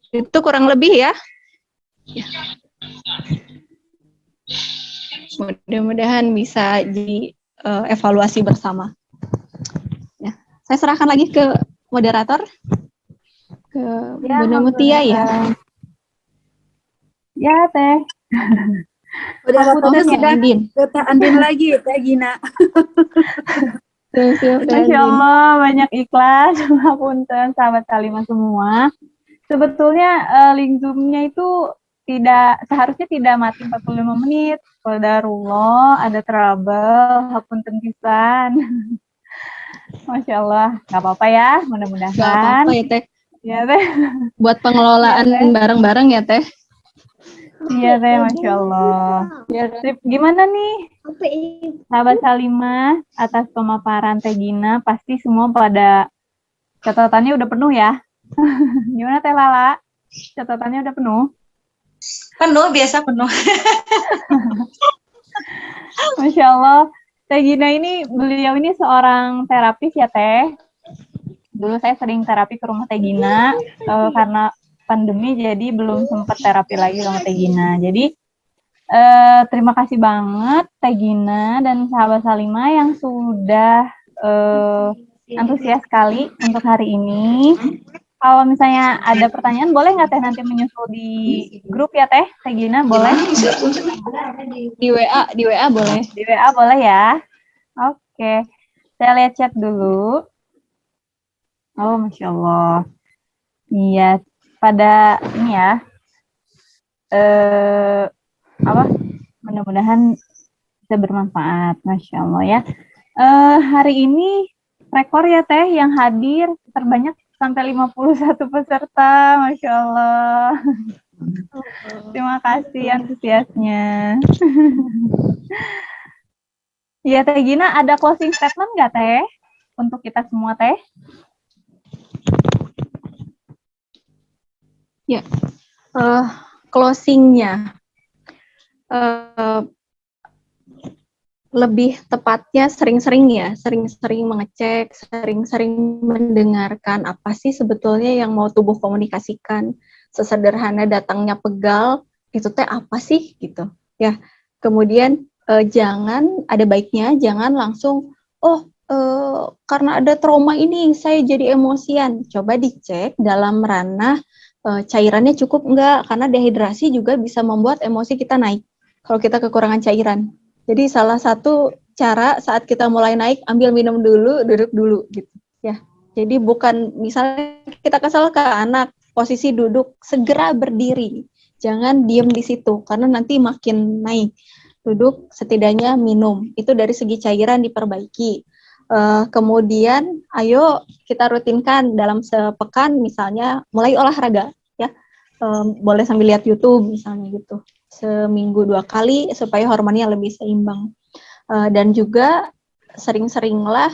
itu kurang lebih ya. Mudah-mudahan bisa dievaluasi bersama. Ya, saya serahkan lagi ke moderator. Ke Bunda Mutia ya. Ya, Teh. Udah waktunya Teh sudah Andin. ke Teh Andin lagi, Teh Gina. Masya Allah, banyak ikhlas. Punten, sahabat Salimah semua. Sebetulnya link Zoom-nya itu seharusnya tidak mati 45 menit. Qadarullah, ada trouble, hapunten pisan. Masya Allah, nggak apa-apa ya, mudah-mudahan. Nggak apa-apa ya Teh. Ya, Teh. Buat pengelolaan bareng-bareng ya Teh. Iya, Teh, Masya Allah. Ya, gimana nih, sahabat Salimah, atas pemaparan Teh Gina, pasti semua pada catatannya udah penuh ya? Gimana Teh Lala? Catatannya udah penuh? Penuh, biasa penuh. Masya Allah. Teh Gina beliau ini seorang terapis ya Teh. Dulu saya sering terapi ke rumah Teh Gina, karena pandemi jadi belum sempat terapi lagi sama Teh Gina. Jadi terima kasih banget Teh Gina dan sahabat Salimah yang sudah antusias sekali untuk hari ini. Kalau misalnya ada pertanyaan, boleh nggak Teh nanti menyusul di grup ya Teh Gina? Boleh? Di WA boleh. Di WA boleh ya? Oke. Saya lihat chat dulu. Oh, Masya Allah. Iya, pada ini ya. Mudah-mudahan bisa bermanfaat. Masya Allah ya. Hari ini rekor ya Teh yang hadir terbanyak sampai 51 peserta. Masya Allah. Terima kasih antusiasnya. Ya Teh Gina, ada closing statement nggak Teh? Untuk kita semua Teh? Ya, closingnya. Lebih tepatnya sering-sering mengecek, sering-sering mendengarkan apa sih sebetulnya yang mau tubuh komunikasikan. Sesederhana datangnya pegal, itu teh apa sih gitu. Ya, kemudian jangan, ada baiknya jangan langsung, karena ada trauma ini saya jadi emosian. Coba dicek dalam ranah cairannya cukup enggak, karena dehidrasi juga bisa membuat emosi kita naik kalau kita kekurangan cairan. Jadi salah satu cara saat kita mulai naik, ambil minum dulu, duduk dulu gitu ya. Jadi bukan misalnya kita kesal ke anak, posisi duduk, segera berdiri. Jangan diem di situ karena nanti makin naik. Duduk, setidaknya minum. Itu dari segi cairan diperbaiki. Kemudian ayo kita rutinkan dalam sepekan, misalnya mulai olahraga ya. Boleh sambil lihat YouTube misalnya gitu, seminggu 2 kali supaya hormonnya lebih seimbang. Dan juga sering-seringlah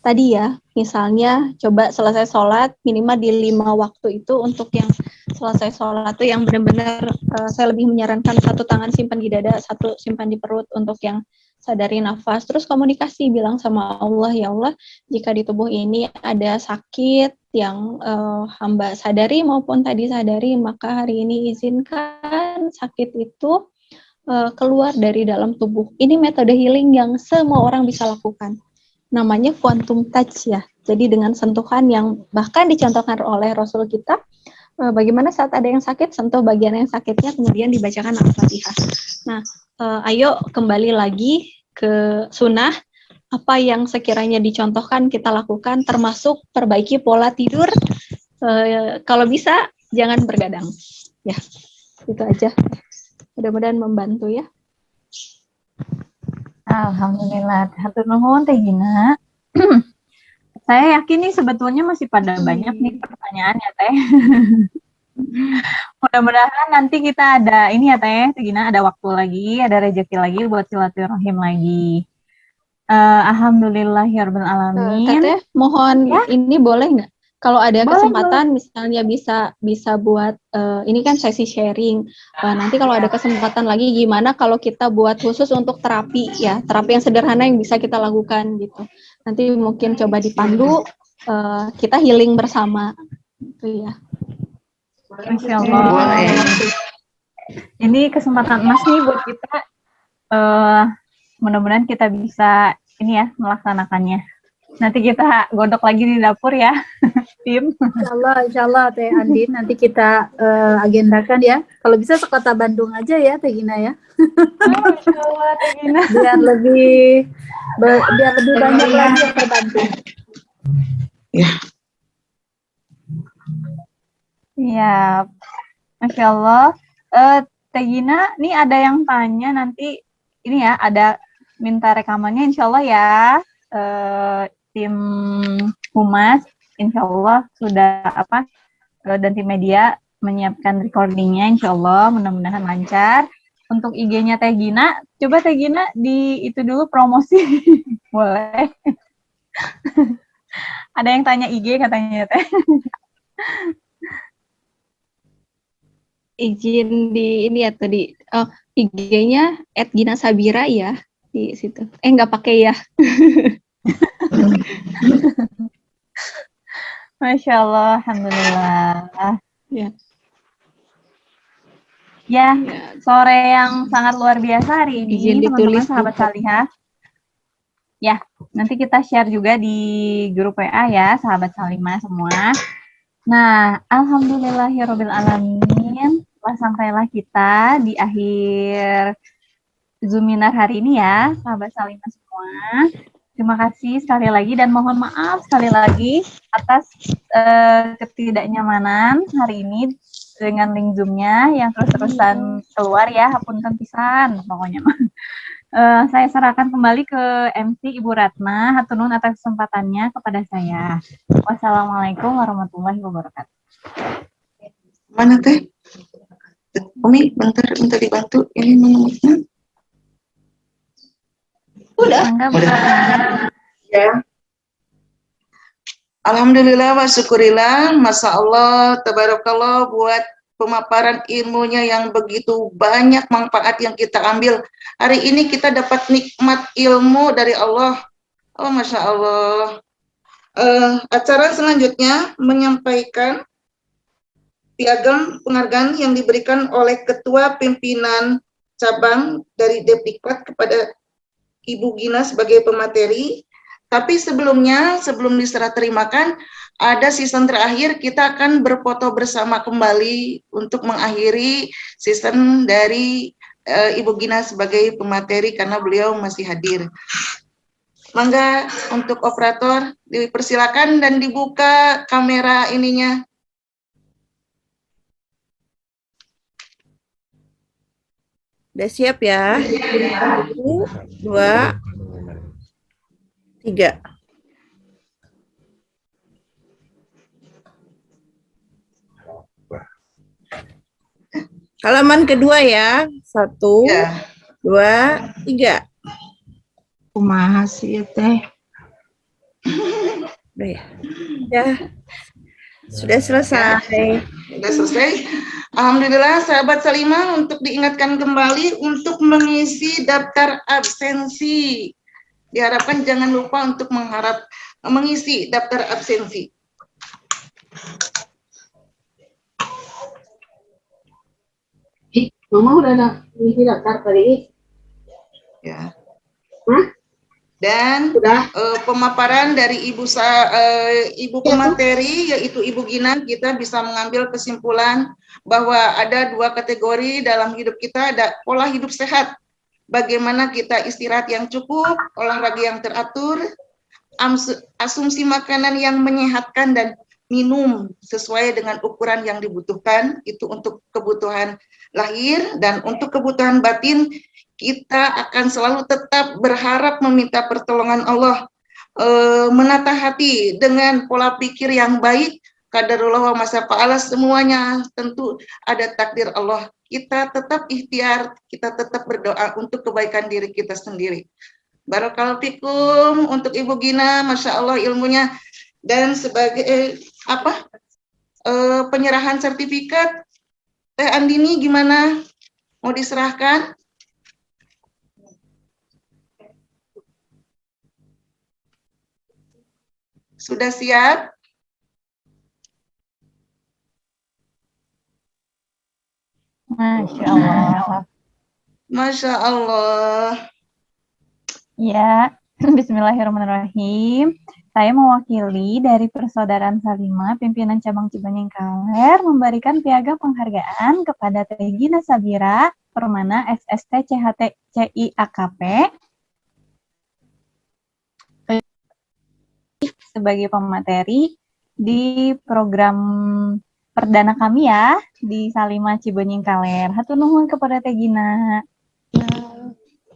tadi ya, misalnya coba selesai sholat minimal di 5 waktu itu. Untuk yang selesai sholat itu yang benar-benar saya lebih menyarankan 1 tangan simpan di dada, 1 simpan di perut untuk yang sadari nafas. Terus komunikasi, bilang sama Allah, ya Allah, jika di tubuh ini ada sakit yang hamba sadari maupun tadi sadari, maka hari ini izinkan sakit itu keluar dari dalam tubuh. Ini metode healing yang semua orang bisa lakukan. Namanya quantum touch ya. Jadi dengan sentuhan yang bahkan dicontohkan oleh Rasul kita, bagaimana saat ada yang sakit, sentuh bagian yang sakitnya, kemudian dibacakan Al-Fatihah. Nah, ayo kembali lagi ke sunnah, apa yang sekiranya dicontohkan kita lakukan, termasuk perbaiki pola tidur, kalau bisa jangan bergadang. Ya, itu aja. Mudah-mudahan membantu ya. Alhamdulillah, hatur nuhun Teh Gina. Saya yakin nih sebetulnya masih pada banyak nih pertanyaannya Teh. Mudah-mudahan nanti kita ada ini ya Teh Gina, ada waktu lagi, ada rezeki lagi buat silaturahim lagi. Alhamdulillahirabbil alamin. Teteh, mohon Ya? ini boleh nggak? Kalau ada Boleh, kesempatan, misalnya bisa buat ini kan sesi sharing. Nanti kalau ada kesempatan lagi, gimana kalau kita buat khusus untuk terapi ya, terapi yang sederhana yang bisa kita lakukan gitu. Nanti mungkin coba dipandu, kita healing bersama, gitu ya. Masya Allah. Ini kesempatan emas nih buat kita. Mudah-mudahan kita bisa ini ya melaksanakannya. Nanti kita godok lagi di dapur ya, tim. Insya Allah Teh Andin, nanti kita agendakan ya. Kalau bisa sekota Bandung aja ya Teh Gina ya. Masya Allah, Teh Gina. Biar lebih banyak lagi yang terbantu. Ya. Iya, Masya Allah. Teh Gina, nih ada yang tanya nanti, ini ya, ada minta rekamannya insya Allah ya. Tim Humas insya Allah sudah dan tim media menyiapkan recordingnya insya Allah, mudah-mudahan lancar. Untuk IG-nya Teh Gina, coba Teh Gina di itu dulu promosi. Boleh. Ada yang tanya IG katanya Teh. Izin di ini ya tadi, IG-nya @ginasabira ya di situ. Nggak pakai ya. Masya Allah, alhamdulillah. Ya. Ya, sore yang sangat luar biasa hari ini, Izin teman-teman ditulis sahabat juga. Salihah. Ya, nanti kita share juga di grup WA ya, sahabat Salimah semua. Nah, alhamdulillahirabbil alamin, sampailah kita di akhir Zoominar hari ini ya, sahabat Salimah semua. Terima kasih sekali lagi dan mohon maaf sekali lagi atas ketidaknyamanan hari ini dengan link Zoom-nya yang terus-terusan keluar ya, hapunten pisan pokoknya. Saya serahkan kembali ke MC Ibu Ratna. Hatur nuhun atas kesempatannya kepada saya. Wassalamualaikum warahmatullahi wabarakatuh. Mana Teh? Umi, bentar minta dibantu. Ini nomornya. Udah. Ya. Alhamdulillah wa syukurillah, Masya Allah, tabarakallah buat pemaparan ilmunya yang begitu banyak manfaat yang kita ambil. Hari ini kita dapat nikmat ilmu dari Allah. Oh, Masya Allah. Acara selanjutnya menyampaikan piagam penghargaan yang diberikan oleh Ketua Pimpinan Cabang dari Depdiklat kepada Ibu Gina sebagai pemateri. Tapi sebelumnya, sebelum diserah terimakan, ada season terakhir, kita akan berfoto bersama kembali untuk mengakhiri season dari Ibu Gina sebagai pemateri karena beliau masih hadir. Mangga untuk operator dipersilakan dan dibuka kamera ininya. Udah siap ya? 1, 2, 3. Halaman kedua ya. 1, Ya. 2, 3. Kumaha sih teh? Udah ya? Ya. Sudah selesai. Sudah selesai. Alhamdulillah sahabat Salimah, untuk diingatkan kembali untuk mengisi daftar absensi. Diharapkan jangan lupa untuk mengisi daftar absensi. Mama udah ada ngisi daftar tadi? Ya. Hah? Dan pemaparan dari Ibu pemateri yaitu Ibu Gina, kita bisa mengambil kesimpulan bahwa ada 2 kategori dalam hidup kita, ada pola hidup sehat, bagaimana kita istirahat yang cukup, olahraga yang teratur, asumsi makanan yang menyehatkan, dan minum sesuai dengan ukuran yang dibutuhkan, itu untuk kebutuhan lahir. Dan untuk kebutuhan batin, kita akan selalu tetap berharap meminta pertolongan Allah, menata hati dengan pola pikir yang baik, qadarullah wa masya semuanya tentu ada takdir Allah. Kita tetap ikhtiar, kita tetap berdoa untuk kebaikan diri kita sendiri. Barakallahu fikum untuk Ibu Gina, Masya Allah ilmunya. Dan sebagai penyerahan sertifikat, Teh Andini gimana? Mau diserahkan? Sudah siap? Masya Allah. Masya Allah. Ya, Bismillahirrahmanirrahim. Saya mewakili dari Persaudaraan Salimah, pimpinan cabang Cibenying Kaler, memberikan piagam penghargaan kepada Teh Gina Sabira, Permana SST CHT CIAKP, sebagai pemateri di program perdana kami ya, di Salimah Cibenying Kaler. Hatur nuhun kepada Teh Gina.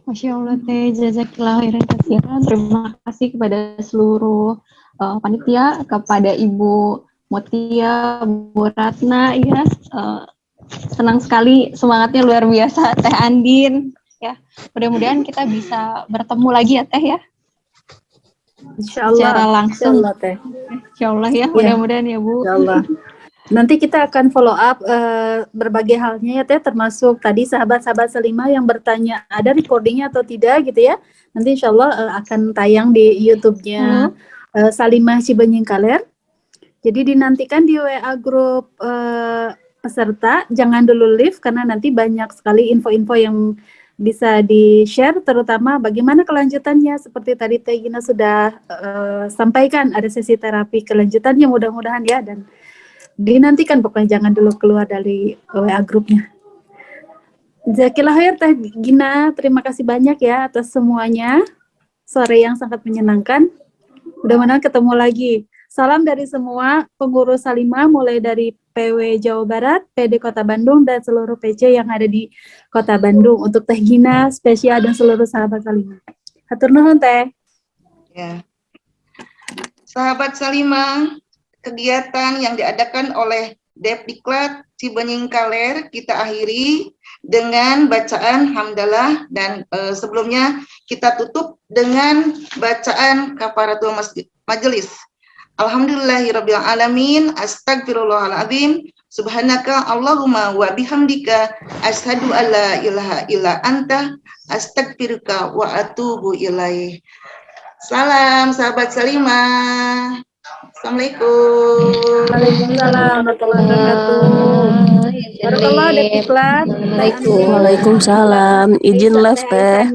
Masya Allah teh, jazakillah khairan katsiran. Terima kasih kepada seluruh panitia, kepada Ibu Mutia, Bu Ratna, ya. Senang sekali, semangatnya luar biasa, Teh Andin. Ya, mudah-mudahan kita bisa bertemu lagi ya Teh ya. Insya Allah. Secara langsung. Insya Allah, Teh. Insya Allah ya, mudah-mudahan ya Bu. Insya Allah. Nanti kita akan follow up berbagai halnya ya Teh, termasuk tadi sahabat-sahabat Salimah yang bertanya ada recordingnya atau tidak gitu ya. Nanti insya Allah akan tayang di YouTube-nya Salimah Cibenying Kaler. Jadi dinantikan di WA grup peserta, jangan dulu leave karena nanti banyak sekali info-info yang bisa di-share, terutama bagaimana kelanjutannya. Seperti tadi Teh Gina sudah sampaikan, ada sesi terapi kelanjutannya mudah-mudahan ya, dan dinantikan pokoknya jangan dulu keluar dari WA grupnya. Jazakillah khair Teh Gina, terima kasih banyak ya atas semuanya. Sore yang sangat menyenangkan. Mudah-mudahan ketemu lagi. Salam dari semua pengurus Salimah, mulai dari PW Jawa Barat, PD Kota Bandung, dan seluruh PC yang ada di Kota Bandung. Untuk Teh Gina spesial dan seluruh sahabat Salimah. Hatur nuhun Teh. Ya. Sahabat Salimah, kegiatan yang diadakan oleh Depdiklat Cibenying Kaler kita akhiri dengan bacaan hamdalah, dan sebelumnya kita tutup dengan bacaan kafaratul majelis. Alhamdulillahirabbil alamin, astagfirullahaladzim, subhanaka Allahumma wa bihamdika, asyhadu an la ilaha illa anta, astagfiruka wa atubu ilaih. Salam sahabat Salimah. Assalamualaikum. Waalaikumsalam warahmatullahi wabarakatuh. Barakallah Depdiklat. Waalaikumsalam. Izin live Teh.